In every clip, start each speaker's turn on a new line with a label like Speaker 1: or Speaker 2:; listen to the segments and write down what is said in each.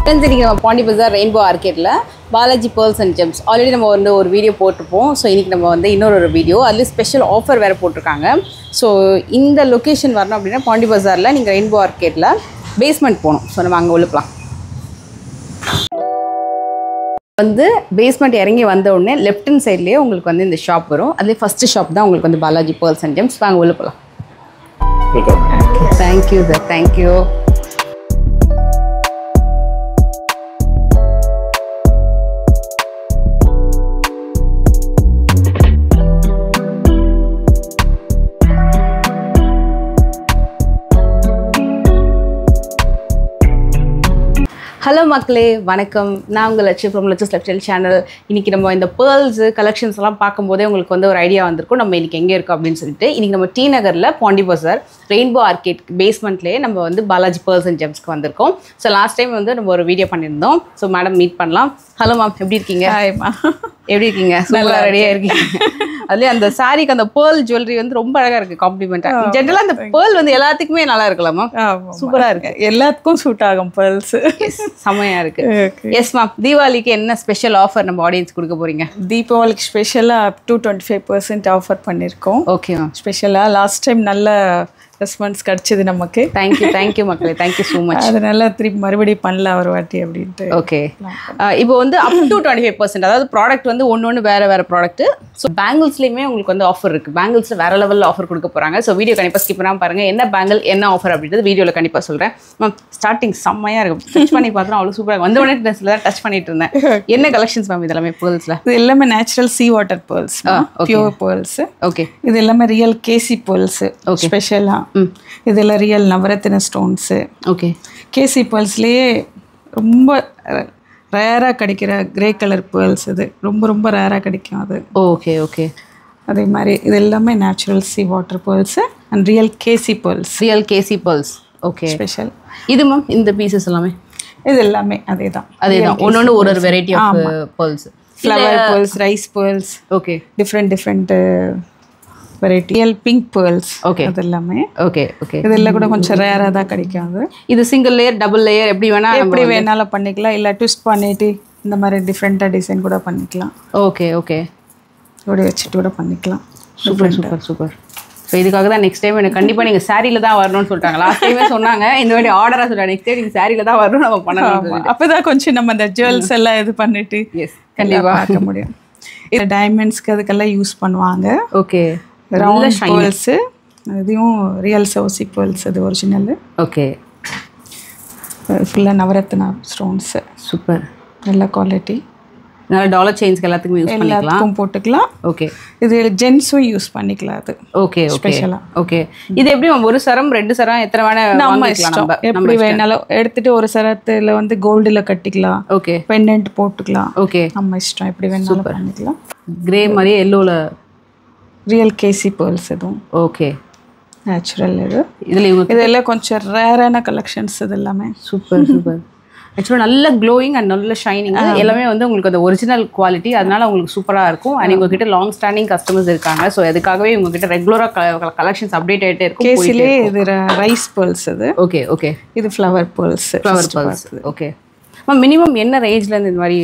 Speaker 1: Friends, we are Pondi Bazaar Rainbow Arcade la Balaji Pearls and Gems. Already நம்ம வந்து ஒரு video போட்டுப்போம். So இன்னைக்கு நம்ம வந்து இன்னொரு வீடியோ அதுல ஸ்பெஷல் ஆஃபர் வேற போட்டுருக்காங்க. சோ இந்த லொகேஷன் வரணும் அப்படினா Pondi Bazaarல நீங்க Rainbow Arcadeல பேஸ்மென்ட் போணும். சோ நம்ம அங்க உள்ளலாம். வந்து பேஸ்மென்ட் இறங்கி வந்த உடனே லெஃப்ட் ஹேண்ட் சைடுலயே உங்களுக்கு வந்து இந்த ஷாப் வரும். அதுல ஃபர்ஸ்ட் ஷாப் தான் உங்களுக்கு வந்து Balaji Pearls and Gems. வாங்க உள்ள போலாம்.
Speaker 2: Welcome.
Speaker 1: Thank you sir. Thank you. Hello மக்களே வணக்கம் நான் உங்கள் Latchu from Latchu's lifestyle channel. இன்றைக்கி நம்ம இந்த பேர்ல்ஸ் கலெக்ஷன்ஸ் எல்லாம் பார்க்கும்போதே உங்களுக்கு வந்து ஒரு ஐடியா வந்திருக்கும் நம்ம இன்றைக்கி எங்கே இருக்கோம் அப்படின்னு சொல்லிட்டு. இன்றைக்கி நம்ம டி நகரில் Pondi Bazaar ரெயின்போ ஆர்கேட் பேஸ்மெண்ட்லேயே நம்ம வந்து Balaji Pearls and Gemsக்கு வந்திருக்கோம். ஸோ லாஸ்ட் டைம் வந்து நம்ம ஒரு வீடியோ பண்ணியிருந்தோம். ஸோ மேடம் மீட் பண்ணலாம். ஹலோ மேம், எப்படி இருக்கீங்க?
Speaker 3: ஹாய்மா,
Speaker 1: எப்படி இருக்கீங்க? நல்லா ரெடியாக இருக்கீங்க. அதுலேயே அந்த சாரிக்கு அந்த பேர்ல் ஜுவல்லரி வந்து ரொம்ப அழகாக இருக்குது. காம்ப்ளிமெண்ட்டாக ஜென்ரலாக அந்த பேர்ல் வந்து எல்லாத்துக்குமே நல்லா இருக்கலாமா? சூப்பராக இருக்குது.
Speaker 3: எல்லாத்துக்கும் சூட் ஆகும் பேர்ல்ஸ்.
Speaker 1: செம்மையா இருக்கு. எஸ் மேம், தீபாவளிக்கு என்ன ஸ்பெஷல் ஆஃபர் நம்ம ஆடியன்ஸ் கொடுக்க போறீங்க?
Speaker 3: தீபாவளிக்கு ஸ்பெஷலாக up to 25% ஆஃபர் பண்ணியிருக்கோம்.
Speaker 1: Okay ma'am.
Speaker 3: ஸ்பெஷலாக லாஸ்ட் டைம் நல்ல ரெஸ்பான்ஸ் கிடச்சிது நமக்கு.
Speaker 1: தேங்க்யூ மக்களே, தேங்க்யூ ஸோ மச்.
Speaker 3: அதனால திருப்பி மறுபடியும் பண்ணலாம் ஒரு வாட்டி அப்படின்ட்டு.
Speaker 1: ஓகே, இப்போ வந்து அப் டு 25%, அதாவது ப்ராடக்ட் வந்து ஒன்று வேறு ப்ராடக்ட். ஸோ பேங்கிள்ஸ்லேயுமே உங்களுக்கு வந்து ஆஃபர் இருக்குது. பேங்கிள்ஸில் வேறு லெவலில் ஆஃபர் கொடுக்க போகிறாங்க. ஸோ வீடியோ கண்டிப்பாக ஸ்கிப் பண்ணாமல் பாருங்கள். என்ன பேங்கிள் என்ன ஆஃபர் அப்படின்றது வீடியோவில் கண்டிப்பாக சொல்கிறேன். மேம் ஸ்டார்டிங் செம்மையாக இருக்கும். டச் பண்ணி பார்த்தா அவ்வளோ சூப்பராக வந்த உடனே ட்ரெஸ்ஸில் தான் டச் பண்ணிட்டு இருந்தேன். என்ன கலெக்ஷன்ஸ் மேம் இதெல்லாமே பேர்ல்ஸில்?
Speaker 3: இது எல்லாமே natural sea water pearls, pure pearls.
Speaker 1: Okay,
Speaker 3: இது எல்லாமே ரியல் கேசி பேர்ல்ஸ் ஸ்பெஷலாக. இதெல்லாம் ரியல் நவரத்தின ஸ்டோன்ஸு.
Speaker 1: ஓகே,
Speaker 3: கேசி பேர்ல்ஸ்லேயே ரொம்ப ரேராக கிடைக்கிற கிரே கலர் பேர்ல்ஸ். இது ரொம்ப ரொம்ப ரேராக கிடைக்கும் அது.
Speaker 1: Okay okay.
Speaker 3: அதே மாதிரி இது எல்லாமே natural sea water pearls and real keshi pearls.
Speaker 1: Real keshi pearls. Okay,
Speaker 3: special.
Speaker 1: இது மேம் இந்த பீசஸ் எல்லாமே
Speaker 3: இது எல்லாமே அதே தான்
Speaker 1: ஒன்று ஒரு variety of pearls.
Speaker 3: Flower pearls, rice pearls.
Speaker 1: Okay,
Speaker 3: different variety. Real pink pearls.
Speaker 1: Okay,
Speaker 3: அது எல்லாமே.
Speaker 1: Okay okay.
Speaker 3: இதெல்லாம் கூட கொஞ்சம் ரேராக தான் கிடைக்கும். அது
Speaker 1: இது சிங்கிள் லேயர், டபுள் லேயர், எப்படி
Speaker 3: வேணாலும் பண்ணிக்கலாம். இல்லை ட்விஸ்ட் பண்ணிட்டு இந்த மாதிரி டிஃப்ரெண்ட்டாக டிசைன் கூட பண்ணிக்கலாம்.
Speaker 1: ஓகே ஓகே,
Speaker 3: இப்படி வச்சுட்டு கூட பண்ணிக்கலாம்.
Speaker 1: Super super super. ஸோ இதுக்காக தான் நெக்ஸ்ட் டைம் எனக்கு கண்டிப்பாக நீங்கள் சாரியில் தான் வரணும்னு சொல்லிட்டாங்க. லாஸ்ட் டைமே சொன்னாங்க, இந்த மாதிரி ஆர்டராக சொல்லிட்டாங்க. நெக்ஸ்ட் டைம் நீங்கள் சாரியில் தான் வரணும், நம்ம பண்ணலாம்.
Speaker 3: அப்போ தான் கொஞ்சம் நம்ம அந்த ஜுவல்ஸ் எல்லாம் இது பண்ணிட்டு
Speaker 1: எஸ் கண்டிப்பாக
Speaker 3: பார்க்க முடியும். இது டைமண்ட்ஸ்க்கு அதுக்கெல்லாம் யூஸ் பண்ணுவாங்க.
Speaker 1: ஓகே,
Speaker 3: ரவுண்ட் பேர்ல்ஸு, அதையும் ரியல் சவுசி பேர்ல்ஸ். அது ஒரிஜினல்.
Speaker 1: ஓகே,
Speaker 3: ஃபுல்லாக நவரத்னா ஸ்டோன்ஸு.
Speaker 1: சூப்பர்,
Speaker 3: நல்ல குவாலிட்டி.
Speaker 1: நல்ல டாலர் செயின்ஸ்க்கு எல்லாத்துக்கும் யூஸ் பண்ணிக்கலாம்.
Speaker 3: எல்லாத்துக்கும் போட்டுக்கலாம்.
Speaker 1: ஓகே,
Speaker 3: இது ஜென்ஸும் யூஸ் பண்ணிக்கலாம். அது
Speaker 1: ஓகே
Speaker 3: ஸ்பெஷலாக.
Speaker 1: ஓகே, இது எப்படி ஒரு சரம் ரெண்டு சரம் எத்தனை வேணா
Speaker 3: நம்ம இஷ்டம், எப்படி வேணாலும் எடுத்துட்டு ஒரு சரத்தில் வந்து கோல்டில் கட்டிக்கலாம்.
Speaker 1: ஓகே,
Speaker 3: பெண்டன்ட் போட்டுக்கலாம்.
Speaker 1: ஓகே,
Speaker 3: நம்ம இஷ்டம், எப்படி வேணாலும் பண்ணிக்கலாம்.
Speaker 1: கிரே மாதிரி எல்லோவில்
Speaker 3: ரியல் கேசி பேர்ல்ஸ். இதுவும்
Speaker 1: ஓகே
Speaker 3: நேச்சுரல். இது இதெல்லாம் கொஞ்சம் ரேரான கலெக்ஷன்ஸ். இது எல்லாமே
Speaker 1: சூப்பர் சூப்பர். ஆக்சுவலாக நல்ல க்ளோயிங் அண்ட் நல்ல ஷைனிங். எல்லாமே வந்து உங்களுக்கு அந்த ஒரிஜினல் குவாலிட்டி, அதனால உங்களுக்கு சூப்பராக இருக்கும். அண்ட் உங்ககிட்ட லாங் ஸ்டாண்டிங் கஸ்டமர்ஸ் இருக்காங்க. ஸோ அதுக்காகவே உங்ககிட்ட ரெகுலராக கலெக்ஷன்ஸ் அப்டேட் ஆகிட்டே இருக்கும்.
Speaker 3: கேசிலே இது ரைஸ் பேர்ல்ஸ். அது
Speaker 1: ஓகே ஓகே.
Speaker 3: இது flower pearls.
Speaker 1: Flower pearls. Okay ma'am, minimum என்ன ரேஞ்ச்லேருந்து இந்த மாதிரி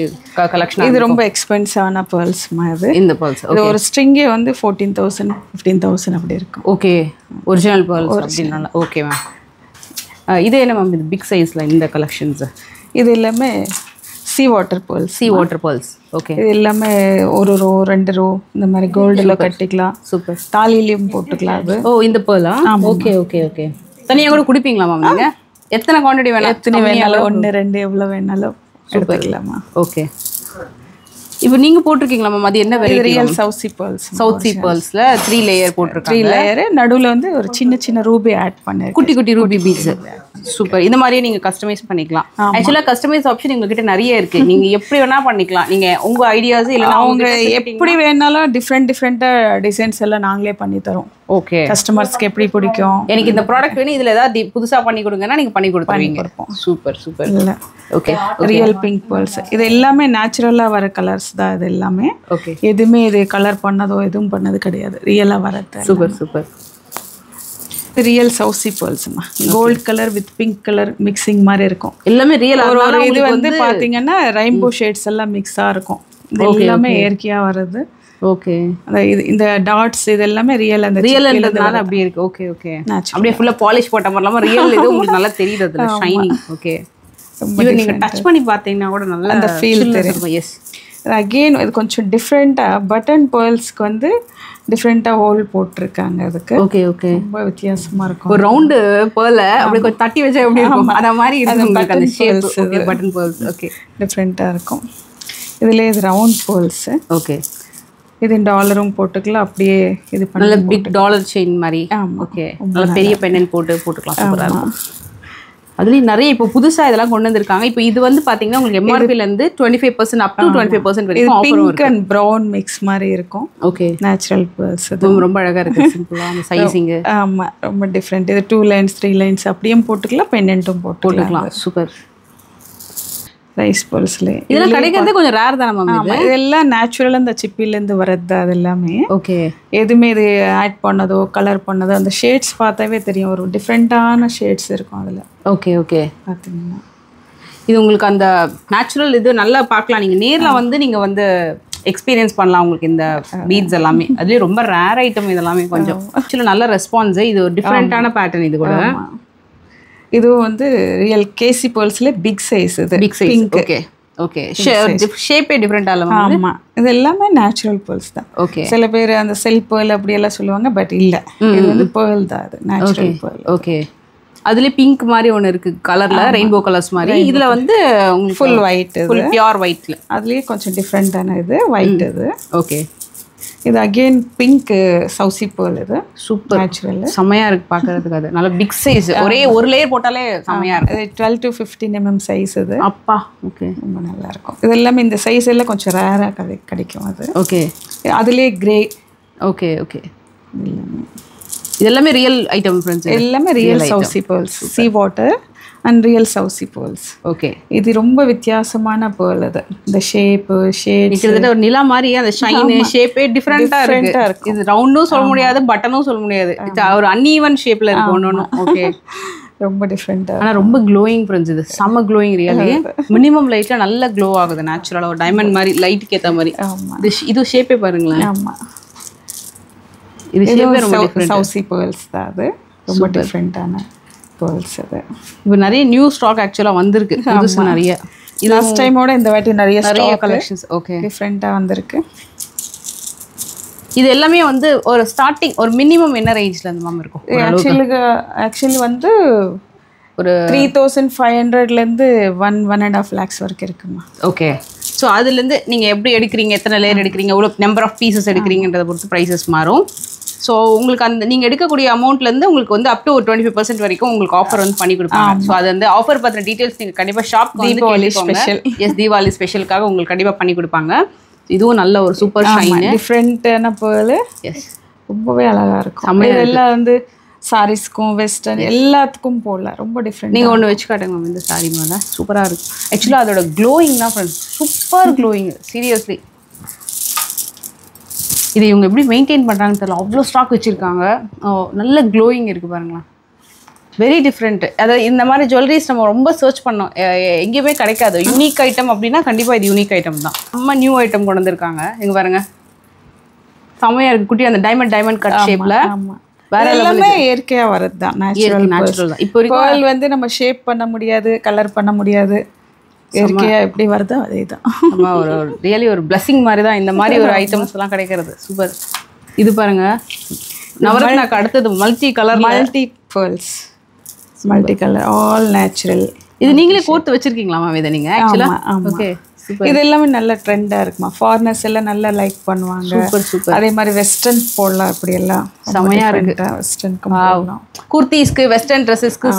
Speaker 1: கலெக்ஷன்?
Speaker 3: இது ரொம்ப எக்ஸ்பென்சிவான பேர்ல்ஸ் மாதிரி.
Speaker 1: இந்த பேர்ல்ஸ்
Speaker 3: இது ஒரு ஸ்ட்ரிங்கே வந்து 14,000 15,000 அப்படி இருக்கும்.
Speaker 1: ஓகே, ஒரிஜினல் பேர்ல்ஸ் அப்படின்னால. ஓகே மேம், இது என்ன மேம் இது பிக் சைஸில் இந்த கலெக்ஷன்ஸ்? இது எல்லாமே
Speaker 3: C water pearls.
Speaker 1: C water pearls. Okay,
Speaker 3: இது எல்லாமே ஒரு ரோ 2 ரோ இந்த மாதிரி கோல்டில் கட்டிக்கலாம்.
Speaker 1: சூப்பர்.
Speaker 3: தாலிலையும் போட்டுக்கலாம். அது
Speaker 1: இந்த பேர்லா? Okay okay okay. தனியாக கூட குடிப்பீங்களா மேம் நீங்கள்? எத்தனை குவான்டிட்டி வேணாலும்?
Speaker 3: எத்தனை வேணாலும், 1 2 எவ்வளோ வேணாலும் எடுத்துக்கலாமா?
Speaker 1: ஓகே. இப்போ நீங்கள் போட்டிருக்கீங்களா மேம்? அது என்ன வெரைட்டி?
Speaker 3: ரியல் சவுசி பேர்ல்ஸ்.
Speaker 1: சவுசி பேர்ல்ஸில் 3 லேயர் போட்டிருக்காங்க.
Speaker 3: 3 லேயர். நடுவில் வந்து ஒரு சின்ன ரூபி ஆட் பண்ணி
Speaker 1: குட்டி குட்டி ரூபி பீட்ஸ். சூப்பர். இந்த மாதிரியே நீங்கள் கஸ்டமைஸ் பண்ணிக்கலாம். ஆக்சுவலாக கஸ்டமைஸ் ஆப்ஷன் உங்ககிட்ட நிறைய இருக்குது. நீங்கள் எப்படி வேணால் பண்ணிக்கலாம். நீங்கள் உங்கள் ஐடியாஸ் இல்லைனா
Speaker 3: அவங்க எப்படி வேணாலும் டிஃப்ரெண்ட்டாக டிசைன்ஸ் எல்லாம் நாங்களே பண்ணி தரோம்.
Speaker 1: ஓகே,
Speaker 3: கஸ்டமர்ஸ்க்கு எப்படி பிடிக்கும்,
Speaker 1: எனக்கு இந்த ப்ராடக்ட் வேணும், இதில் ஏதாவது புதுசாக பண்ணி கொடுங்கன்னா நீங்கள் பண்ணி கொடுத்துருவீங்க. Super super.
Speaker 3: இல்லை ஓகே. Real pink pearls. இது எல்லாமே நேச்சுரலாக வர கலர்ஸ் தான். இது எல்லாமே
Speaker 1: ஓகே.
Speaker 3: எதுவுமே இது கலர் பண்ணதோ எதுவும் பண்ணது கிடையாது. ரியலாக வரது.
Speaker 1: Super super.
Speaker 3: ரியல் சவுசி பேர்ல்ஸ்மா. Gold colour with pink colour mixing மாதிரி இருக்கும்.
Speaker 1: எல்லாமே ரியல்.
Speaker 3: ஒரு இது வந்து பார்த்தீங்கன்னா ரெயின்போ ஷேட்ஸ் எல்லாம் மிக்ஸாக இருக்கும். இது எல்லாமே இயற்கையாக வருது.
Speaker 1: ஓகே.
Speaker 3: இந்த டாட்ஸ் இது எல்லாமே ரியல். அந்த
Speaker 1: ரியல்ன்றதுனால அப்படி இருக்கு. Okay okay. அப்படியே ஃபுல்லா பாலிஷ் போட்ட மாதிரி இல்லாம ரியல் இது உங்களுக்கு நல்லா தெரியுது அதுல ஷைனிங். ஓகே. இது நீங்க டச் பண்ணி பார்த்தீங்கன்னா கூட நல்லா
Speaker 3: அந்த ஃபீல் தெரியும்.
Speaker 1: எஸ்.
Speaker 3: அகெயின் இது கொஞ்சம் டிஃப்ரெண்ட்டாக பட்டன் பேர்ல்ஸ்க்கு வந்து டிஃப்ரெண்ட்டாக ஹோல் போட்டிருக்காங்க அதுக்கு.
Speaker 1: Okay okay.
Speaker 3: ரொம்ப வித்தியாசமாக இருக்கும்.
Speaker 1: ஒரு ரவுண்டு பேர்ல அப்படி கொஞ்சம் தட்டி வச்சா எப்படி இருக்கும் அந்த மாதிரி இருக்கும் அந்த shape. Okay. Button pearls. Okay.
Speaker 3: டிஃப்ரெண்ட்டாக இருக்கும். இதுல இது ரவுண்ட் பேர்ல்ஸ்.
Speaker 1: ஓகே.
Speaker 3: இது டாலரும் போட்டுக்கலாம். அப்படியே இது பண்ணி
Speaker 1: நல்ல பிக் டாலர் செயின் மாதிரி. ஓகே. நல்ல பெரிய பெண்டன்ட் போட்டுக்கலாம். சூப்பரா இருக்கும். அதுலேயும் நிறைய இப்போ புதுசாக இதெல்லாம் கொண்டு வந்திருக்காங்க. இப்போ இது வந்து பார்த்தீங்கன்னா உங்களுக்கு எம்ஆர்பிலேருந்து 25% அப் டு 25% வரைக்கும் offer
Speaker 3: pink and brown mix மாதிரி இருக்கும்.
Speaker 1: ஓகே.
Speaker 3: Natural pearls.
Speaker 1: அது ரொம்ப அழகாக இருக்குது. சிம்பிளாக அந்த சைஸிங்கு.
Speaker 3: ஆமாம், ரொம்ப டிஃப்ரெண்ட். இது 2 லைன்ஸ் 3 லைன்ஸ் அப்படியும் போட்டுக்கலாம். பெண்டன்ட்டும் போட்டுக்கலாம்.
Speaker 1: சூப்பர்.
Speaker 3: ரைஸ் பேர்ல்ஸ்ல
Speaker 1: இதெல்லாம் கிடைக்கிறது கொஞ்சம் ரேர் தான் மேம்.
Speaker 3: இதெல்லாம் நேச்சுரலாக இந்த சிப்பிலேருந்து வரது. அது எல்லாமே
Speaker 1: ஓகே.
Speaker 3: எதுவுமே இது ஆட் பண்ணதோ கலர் பண்ணதோ அந்த ஷேட்ஸ் பார்த்தாவே தெரியும். ஒரு டிஃப்ரெண்ட்டான ஷேட்ஸ் இருக்கும் அதில்.
Speaker 1: Okay okay.
Speaker 3: பார்த்தீங்கன்னா
Speaker 1: இது உங்களுக்கு அந்த நேச்சுரல் இது நல்லா பார்க்கலாம். நீங்கள் நேரில் வந்து நீங்கள் வந்து எக்ஸ்பீரியன்ஸ் பண்ணலாம் உங்களுக்கு இந்த பீட்ஸ் எல்லாமே. அதுலேயும் ரொம்ப ரேர் ஐட்டம் இதெல்லாமே. கொஞ்சம் ஆக்சுவலாக நல்ல ரெஸ்பான்ஸு. இது ஒரு டிஃப்ரெண்ட்டான பேட்டர்ன். இது கூட
Speaker 3: இதுவும் வந்து ரியல் கேசி பேர்ல்ஸ்ல பிக் சைஸ். இது
Speaker 1: பிக் சைஸ். Okay okay. ஷேப்பே டிஃப்ரெண்ட் ஆகலாம்.
Speaker 3: ஆமாம், இது எல்லாமே நேச்சுரல் பேர்ல்ஸ் தான்.
Speaker 1: ஓகே.
Speaker 3: சில பேர் அந்த செல் பேர்ல் அப்படியெல்லாம் சொல்லுவாங்க. பட் இல்லை, இது வந்து பேர்ல் தான். அது நேச்சுரல் பேர்ல்.
Speaker 1: ஓகே. அதுலேயே பிங்க் மாதிரி ஒன்று இருக்குது கலரில், ரெயின்போ கலர்ஸ் மாதிரி. இதில் வந்து உங்களுக்கு
Speaker 3: ஃபுல் ஒயிட்,
Speaker 1: ஃபுல் பியூர் ஒயிட்டில்.
Speaker 3: அதுலேயே கொஞ்சம் டிஃப்ரெண்ட்டான இது ஒயிட். இது
Speaker 1: ஓகே.
Speaker 3: இது அகெயின் பிங்க் சவுசி பேர்ல். இது
Speaker 1: சூப்பர்
Speaker 3: நேச்சுரல்.
Speaker 1: செம்மையாக இருக்குது பார்க்குறதுக்கு. அது நல்ல பிக் சைஸ். ஒரே ஒரு லேயர் போட்டாலே செம்மையாக இருக்குது.
Speaker 3: 12 to 15 mm சைஸ். இது
Speaker 1: அப்பா. ஓகே.
Speaker 3: ரொம்ப நல்லாயிருக்கும். இது எல்லாமே இந்த சைஸ் எல்லாம் கொஞ்சம் ரேராக கிடைக்கும். அது
Speaker 1: ஓகே.
Speaker 3: அதுலேயே கிரே.
Speaker 1: Okay okay. இதெல்லாமே ரியல் ஐட்டம் ஃப்ரெண்ட்ஸ்.
Speaker 3: எல்லாமே ரியல் சவுசி pearls. Sea water and real சவுசி பேர்ல்ஸ்.
Speaker 1: ஓகே.
Speaker 3: இது ரொம்ப வித்தியாசமான பேர்ல். அது இந்த ஷேப்பு ஷேட்ஸ்
Speaker 1: கிட்டத்தட்ட ஒரு நிலா மாதிரி அந்த ஷைன் ஷேப்பே டிஃப்ரெண்ட்டாக இருக்கு. இது ரவுண்டும் சொல்ல முடியாது, பட்டனும் சொல்ல முடியாது. ஒரு அன்ஈவன் ஷேப்ல இருக்கு ஒன்று. ஓகே.
Speaker 3: ரொம்ப டிஃப்ரெண்ட்டாக.
Speaker 1: ஆனால் ரொம்ப க்ளோயிங் ஃப்ரெண்ட்ஸ். இது செம்ம க்ளோயிங். ரியலி மினிமம் லைட்டில் நல்ல க்ளோ ஆகுது. நேச்சுரலாக ஒரு டைமண்ட் மாதிரி லைட்டுக்கு ஏற்ற மாதிரி. இது ஷேப்பே பாருங்களேன்.
Speaker 3: ஆமாம்,
Speaker 1: இது ஷேப்பே ரொம்ப டிஃப்ரெண்ட்.
Speaker 3: சவுசி பேர்ல்ஸ் தான். அது ரொம்ப டிஃப்ரெண்ட்டான பேர்ல்ஸ். அது
Speaker 1: இப்போ நிறைய நியூ ஸ்டாக் ஆக்சுவலாக வந்திருக்கு. புதுசு நிறைய.
Speaker 3: லாஸ்ட் டைமோட இந்த வாட்டி நிறைய
Speaker 1: கலெக்ஷன்ஸ். ஓகே.
Speaker 3: டிஃப்ரெண்ட்டாக வந்திருக்கு.
Speaker 1: இது எல்லாமே வந்து ஒரு ஸ்டார்டிங் ஒரு மினிமம் என்ன ரேஞ்சில் இருந்து மேம் இருக்கும்?
Speaker 3: ஆக்சுவலி வந்து ஒரு 3500லேருந்து 1.5 lakhs வரைக்கும் இருக்குமா.
Speaker 1: ஓகே. ஸோ அதுலேருந்து நீங்கள் எப்படி எடுக்கிறீங்க, எத்தனை லேயர் எடுக்கிறீங்க, எவ்வளோ நம்பர் ஆஃப் பீசஸ் எடுக்கிறீங்கன்றதை பொறுத்து ப்ரைஸஸ் மாறும். ஸோ உங்களுக்கு அந்த நீங்கள் எடுக்கக்கூடிய அமௌண்ட்லேருந்து உங்களுக்கு வந்து அப் டு ஒரு 25% வரைக்கும் உங்களுக்கு ஆஃபர் வந்து பண்ணி கொடுப்பாங்க. ஸோ அது வந்து ஆஃபர் பற்றின டீட்டெயில்ஸ் நீங்கள் கண்டிப்பாக shop
Speaker 3: Deepavali special.
Speaker 1: Yes, Deepavali ஸ்பெஷலுக்காக உங்களுக்கு கண்டிப்பாக பண்ணி கொடுப்பாங்க. இதுவும் நல்ல ஒரு சூப்பர் ஷைன்
Speaker 3: டிஃப்ரெண்ட்டான பேர்ல்.
Speaker 1: எஸ்,
Speaker 3: ரொம்பவே அழகாக இருக்கும். இதெல்லாம் வந்து சாரீஸ்க்கும் வெஸ்டர்ன் எல்லாத்துக்கும் போடலாம். ரொம்ப டிஃப்ரெண்ட்.
Speaker 1: நீங்கள் ஒன்று வச்சு காட்டுங்க மேம். இந்த சாரீ மேலே சூப்பராக இருக்கும். ஆக்சுவலாக அதோட க்ளோயிங் தான் ஃப்ரெண்ட்ஸ். Super glowing. சீரியஸ்லி இது இவங்க எப்படி மெயின்டைன் பண்ணுறாங்கன்னு தெரியல. அவ்வளோ ஸ்டாக் வச்சுருக்காங்க. நல்ல க்ளோயிங் இருக்குது பாருங்களேன். Very different. அதாவது இந்த மாதிரி ஜுவல்லரிஸ் நம்ம ரொம்ப சர்ச் பண்ணோம், எங்கேயுமே கிடைக்காது. யூனிக் ஐட்டம் அப்படின்னா கண்டிப்பாக இது யூனிக் ஐட்டம் தான். நம்ம நியூ ஐட்டம் கொண்டு வந்திருக்காங்க. இங்கே பாருங்க, செம்மையாக இருக்குது. குட்டி அந்த டைமண்ட் கட் ஷேப்பில்.
Speaker 3: வேற எல்லாமே இயற்கையாக வரது தான். நேச்சுரல்
Speaker 1: தான். இப்போ
Speaker 3: பேர்ல் வந்து நம்ம ஷேப் பண்ண முடியாது, கலர் பண்ண முடியாது. இயற்கையாக எப்படி வருதோ அதே தான்.
Speaker 1: நம்ம ஒரு ரியலி ஒரு பிளஸிங் மாதிரி தான் இந்த மாதிரி ஒரு ஐட்டம்ஸ் எல்லாம் கிடைக்கிறது. சூப்பர். இது பாருங்க, நவரத்னாக்கு அடுத்தது multi colour.
Speaker 3: Multi pearls, multi colour, all natural.
Speaker 1: இது நீங்களே கோர்த்து வச்சிருக்கீங்களா மேம் இதை நீங்கள்? ஆக்சுவலாக ஓகே.
Speaker 3: இது எல்லாமே நல்ல ட்ரெண்டாக இருக்குமா. ஃபாரினர்ஸ் எல்லாம் நல்லா லைக் பண்ணுவாங்க.
Speaker 1: Super super.
Speaker 3: அதே மாதிரி வெஸ்டர்ன் போடலாம். அப்படி எல்லாம்
Speaker 1: செமையாக இருக்குது.
Speaker 3: வெஸ்டர்ன்
Speaker 1: குர்த்திஸ்க்கு, வெஸ்டர்ன் ட்ரெஸ்ஸஸ்க்கு,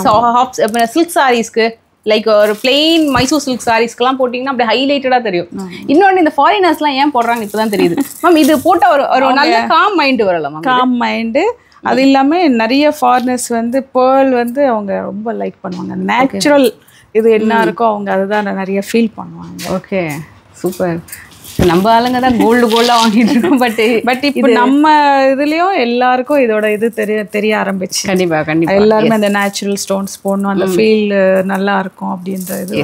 Speaker 1: சில்க் சாரீஸ்க்கு, லைக் ஒரு பிளெயின் மைசூர் சில்க் சாரீஸ்க்குலாம் போட்டிங்கன்னா அப்படியே ஹைலைட்டடாக தெரியும். இன்னொன்று இந்த ஃபாரினர்ஸ்லாம் ஏன் போடுறாங்க இப்போ தான் தெரியுது மேம். இது போட்டால் ஒரு நல்ல காம் மைண்டு வரலாம் மேம்.
Speaker 3: Com mind. அது இல்லாமல் நிறைய ஃபாரினர்ஸ் வந்து பேர்ல் வந்து அவங்க ரொம்ப லைக் பண்ணுவாங்க. நேச்சுரல் இது என்ன இருக்கோ அவங்க அதுதான் நிறைய ஃபீல் பண்ணுவாங்க.
Speaker 1: Okay, super. நம்ம ஆளுங்க தான் கோல்டா வாங்கிட்டு இருக்கோம்.
Speaker 3: பட் இப்போ நம்ம இதுலயும் எல்லாருக்கும் இதோட இது தெரிய ஆரம்பிச்சு.
Speaker 1: கண்டிப்பா
Speaker 3: எல்லாருமே அந்த நேச்சுரல் ஸ்டோன்ஸ் போடணும், அந்த ஃபீல் நல்லா இருக்கும் அப்படின்ற இது.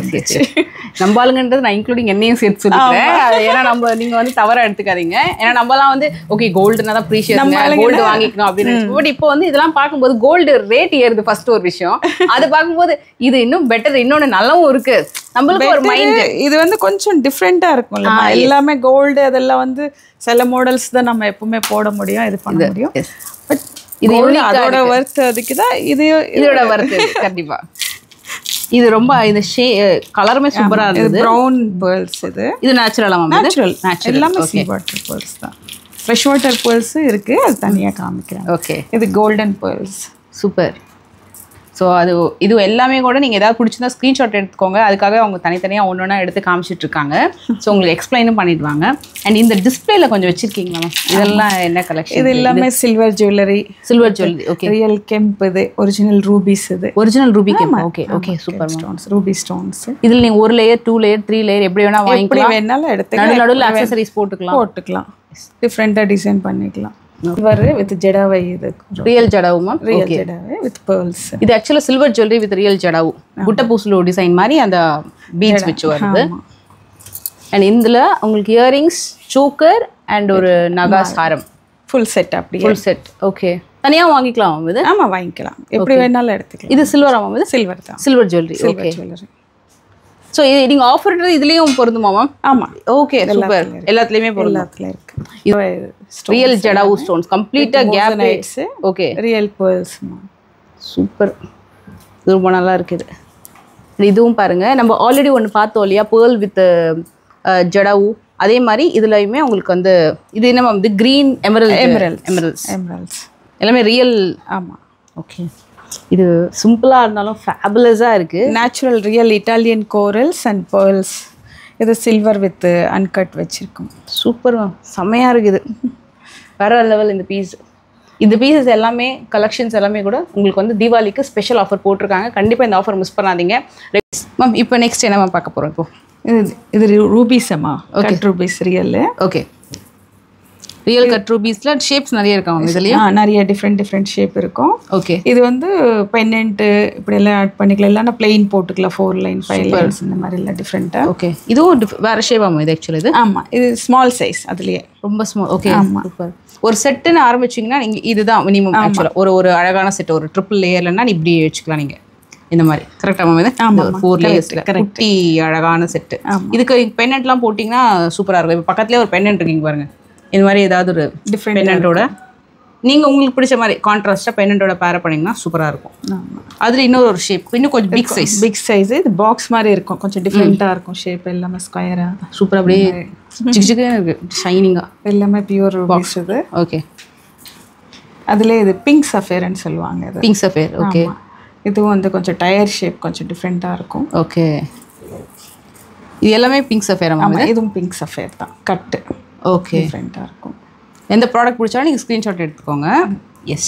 Speaker 1: நம்ம ஆளுங்கன்றது நான் இன்க்ளூடிங் என்னையும் சேர்த்து சொல்லிக்கிறேன். ஏன்னா நீங்க வந்து தவறா எடுத்துக்காதீங்க. ஏன்னா நம்மலாம் வந்து ஓகே கோல்டுனா தான் ப்ரீஷியஸ், கோல்டு வாங்கிக்கணும் அப்படின்னு. பட் இப்போ வந்து இதெல்லாம் பார்க்கும்போது கோல்டு ரேட் ஏறுது ஃபர்ஸ்ட் ஒரு விஷயம். அது பார்க்கும்போது இது இன்னும் பெட்டர், இன்னொன்னு நல்லாவும் இருக்கு. நம்மளுக்கு ஒரு மைண்ட்
Speaker 3: இது வந்து கொஞ்சம் டிஃப்ரெண்டா இருக்கும்ல. எல்லாமே கோல்டு அதெல்லாம் வந்து சில மாடல்ஸ் தான் நம்ம எப்பவுமே போட முடியும், இது பண்ண முடியும். பட் இது அதோட வர்த் அதுக்கு தான் இதோட வர்த் கண்டிப்பா.
Speaker 1: இது ரொம்ப இந்த கலருமே சூப்பரா இருக்குது.
Speaker 3: ப்ரௌன் பேர்ல்ஸ் இது
Speaker 1: நேச்சுரலா?
Speaker 3: நேச்சுரல் எல்லாமே சீ வாட்டர் பேர்ல்ஸ் தான். ஃப்ரெஷ் வாட்டர் பேர்ல்ஸ் இருக்கு, அது தனியாக காமிக்கிறேன்.
Speaker 1: ஓகே,
Speaker 3: இது கோல்டன் பேர்ல்ஸ்.
Speaker 1: சூப்பர். ஸோ இது எல்லாமே கூட நீங்கள் ஏதாவது பிடிச்சிருந்தா ஸ்க்ரீன்ஷாட் எடுத்துக்கோங்க. அதுக்காக அவங்க தனித்தனியாக ஒன்று ஒன்றா எடுத்து காமிச்சிட்டு இருக்காங்க. ஸோ உங்களுக்கு எக்ஸ்பிளைனும் பண்ணிடுவாங்க. அண்ட் இந்த டிஸ்பிளேல கொஞ்சம் வச்சிருக்கீங்களா மேம்? இதெல்லாம் என்ன கலெக்ஷன்?
Speaker 3: இது எல்லாமே silver jewellery.
Speaker 1: Okay.
Speaker 3: Real kemp, இது ஒரிஜினல் ரூபீஸ். இது
Speaker 1: original ruby kemp. Okay super
Speaker 3: stones, ruby stones.
Speaker 1: இதில் நீங்கள் 1 லேயர் 2 லேயர் 3 லேயர் எப்படி வேணா வாங்கிக்கலாம்,
Speaker 3: வேணாலும் எடுத்துக்கலாம்.
Speaker 1: நடுவில் அக்சசரிஸ் போட்டுக்கலாம்,
Speaker 3: டிஃப்ரெண்ட்டாக டிசைன் பண்ணிக்கலாம். வித் ஜடாவை. இது
Speaker 1: ரியல் ஜடாவு மேம்.
Speaker 3: ரியல் ஜடாவை வித் பேர்ல்ஸ்.
Speaker 1: இது ஆக்சுவலா silver jewellery with real jadau, குட்ட பூசுலோ டிசைன் மாதிரி அந்த பீட்ஸ் வச்சு வருது. அண்ட் இதுல உங்களுக்கு இயரிங்ஸ், சோக்கர் அண்ட் ஒரு நகாஸ் ஹாரம்,
Speaker 3: ஃபுல் செட். அப்படி
Speaker 1: ஃபுல் செட். ஓகே, தனியா வாங்கிக்கலாம் இது?
Speaker 3: ஆமா, வாங்கிக்கலாம், எப்படி வேணாலும் எடுத்துக்கலாம்.
Speaker 1: இது சில்வரா மேம்? இது
Speaker 3: சில்வர் தான்,
Speaker 1: சில்வர் ஜுவல்லரி. ஓகே. ஸோ இது நீங்கள் ஆஃபர்ன்றது இதுலேயும் பொருந்துமா மேம்?
Speaker 3: ஆமாம்.
Speaker 1: Okay, super. எல்லாத்துலேயுமே பொருந்தும்.
Speaker 3: எல்லாத்துலேயும் இருக்கு.
Speaker 1: ரியல் ஜடாவு ஸ்டோன்ஸ், கம்ப்ளீட்டாக கேப் லைட்ஸ். Okay,
Speaker 3: real pearls.
Speaker 1: சூப்பர், இது ரொம்ப நல்லா இருக்குது. இதுவும் பாருங்க, நம்ம ஆல்ரெடி ஒன்று பார்த்தோம் இல்லையா, பேர்ல் வித் ஜடாவு. அதே மாதிரி இதுலையுமே உங்களுக்கு வந்து இது என்ன வந்து க்ரீன் எமரல்ஸ் எல்லாமே ரியல்.
Speaker 3: ஆமாம்.
Speaker 1: ஓகே, இது சிம்பிளாக இருந்தாலும் ஃபேபுலஸாக இருக்குது.
Speaker 3: Natural real Italian corals and pearls. இது சில்வர் வித் அன்கட் வச்சுருக்கோம்.
Speaker 1: சூப்பர், செம்மையாக இருக்குது. வேற லெவல் இந்த பீஸ். இந்த பீசஸ் எல்லாமே கலெக்ஷன்ஸ் எல்லாமே கூட உங்களுக்கு வந்து தீபாவளிக்கு ஸ்பெஷல் ஆஃபர் போட்டிருக்காங்க. கண்டிப்பாக இந்த ஆஃபர் மிஸ் பண்ணாதீங்க மேம். இப்போ நெக்ஸ்ட் என்ன மேம் பார்க்க போகிறோம்?
Speaker 3: இது ரூபீஸம்மா. Cut rubies real.
Speaker 1: Okay, real cut ரூபீஸ்ல ஷேப்ஸ் நிறைய இருக்கும் இதுலயா?
Speaker 3: நிறைய டிஃப்ரெண்ட் ஷேப் இருக்கும்.
Speaker 1: ஓகே,
Speaker 3: இது வந்து பெண்டன்ட் இப்படி எல்லாம் ஆட் பண்ணிக்கலாம். இல்லைன்னா பிளெயின் போட்டுக்கலாம், 4 லைன் 5 லைன்ஸ் இந்த மாதிரி எல்லாம் டிஃப்ரெண்டா.
Speaker 1: ஓகே, இதுவும் வேற ஷேப் ஆகும் இது ஆக்சுவலி. இது
Speaker 3: ஆமா, இது ஸ்மால் சைஸ், அதுலயே ரொம்ப ஸ்மால்.
Speaker 1: Okay, super. ஒரு செட்டுன்னு ஆரம்பிச்சிங்கன்னா நீங்கள் இதுதான் மினிமம் ஆக்சுவலாக. ஒரு அழகான செட், ஒரு ட்ரிபிள் லேயர்லன்னா இப்படி வச்சுக்கலாம் நீங்கள் இந்த மாதிரி. கரெக்டாக மேம்? இது 4 லேயர்ஸில் குட்டி அழகான செட்டு. இதுக்கு பெண்டன்ட்லாம் போட்டிங்கன்னா சூப்பராக இருக்கும். இப்போ பக்கத்துலேயே ஒரு பெண்டன்ட் இருக்கீங்க பாருங்கள், இந்த மாதிரி ஏதாவது ஒரு டிஃப்ரெண்ட் பெண்டன்ட்டோட நீங்கள் உங்களுக்கு பிடிச்ச மாதிரி கான்ட்ராஸ்ட்டாக பெண்டன்ட்டோட பேர் பண்ணிங்கன்னா சூப்பராக இருக்கும். அதில் இன்னொரு ஷேப், இன்னும் கொஞ்சம் பிக் சைஸ். இது பாக்ஸ் மாதிரி இருக்கும், கொஞ்சம் டிஃப்ரெண்ட்டாக இருக்கும் ஷேப். எல்லாமே ஸ்கொயராக சூப்பராக அப்படியே சிக்ஸுக்கு இருக்குது, ஷைனிங்காக. எல்லாமே பியூர் பாக்ஸ் இது. ஓகே,
Speaker 3: அதில் இது பிங்க் சஃபேர்னு சொல்லுவாங்க. இது
Speaker 1: பிங்க் சஃபேர். ஓகே,
Speaker 3: இதுவும் வந்து கொஞ்சம் டயர் ஷேப், கொஞ்சம் டிஃப்ரெண்ட்டாக இருக்கும்.
Speaker 1: ஓகே, இது எல்லாமே பிங்க் சஃபேர். ஆமாம்,
Speaker 3: இதுவும் பிங்க் சஃபேர் தான், கட்டு.
Speaker 1: ஓகே,
Speaker 3: டிஃப்ரெண்ட்டாக இருக்கும்.
Speaker 1: எந்த ப்ராடக்ட் பிடிச்சாலும் நீங்கள் ஸ்க்ரீன்ஷாட் எடுத்துக்கோங்க. எஸ்,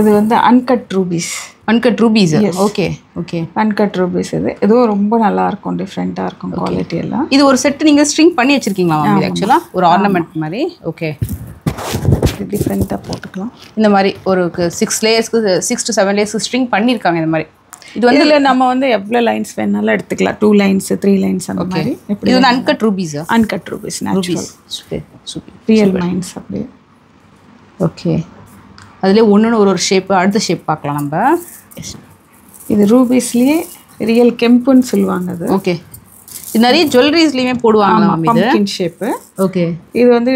Speaker 3: இது வந்து uncut rubies.
Speaker 1: Uncut rupees. Okay okay,
Speaker 3: uncut rupees. இதுவும் ரொம்ப நல்லா இருக்கும், டிஃப்ரெண்ட்டாக இருக்கும் குவாலிட்டி எல்லாம்.
Speaker 1: இது ஒரு செட்டு நீங்கள் ஸ்ட்ரிங் பண்ணி வச்சுருக்கீங்களா மேம்? இது ஆக்சுவலாக ஒரு ஆர்னமெண்ட் மாதிரி. ஓகே,
Speaker 3: டிஃப்ரெண்ட்டாக போட்டுக்கலாம்.
Speaker 1: இந்த மாதிரி ஒரு 6 லேயர்ஸ்க்கு 6 to 7 லேயர்ஸ்க்கு ஸ்ட்ரிங் பண்ணியிருக்காங்க இந்த மாதிரி.
Speaker 3: இது வந்து இல்லை, நம்ம வந்து எவ்வளோ லைன்ஸ் வேணாலும் எடுத்துக்கலாம், 2 லைன்ஸ் 3 லைன்ஸ் அந்த மாதிரி.
Speaker 1: இது வந்து uncut rubies.
Speaker 3: Uncut rubies, natural
Speaker 1: super
Speaker 3: real mines அப்படியே.
Speaker 1: ஓகே, அதுலேயே ஒன்று ஒரு ஷேப்பு. அடுத்த ஷேப் பார்க்கலாம் நம்ம.
Speaker 3: இது ரூபீஸ்லேயே ரியல் கெம்புன்னு சொல்லுவாங்க அது.
Speaker 1: ஓகே, இது நிறைய ஜுவல்லரிஸ்லேயுமே போடுவாங்க
Speaker 3: பம்ப்கின் ஷேப்பு.
Speaker 1: ஓகே, இது
Speaker 3: வந்து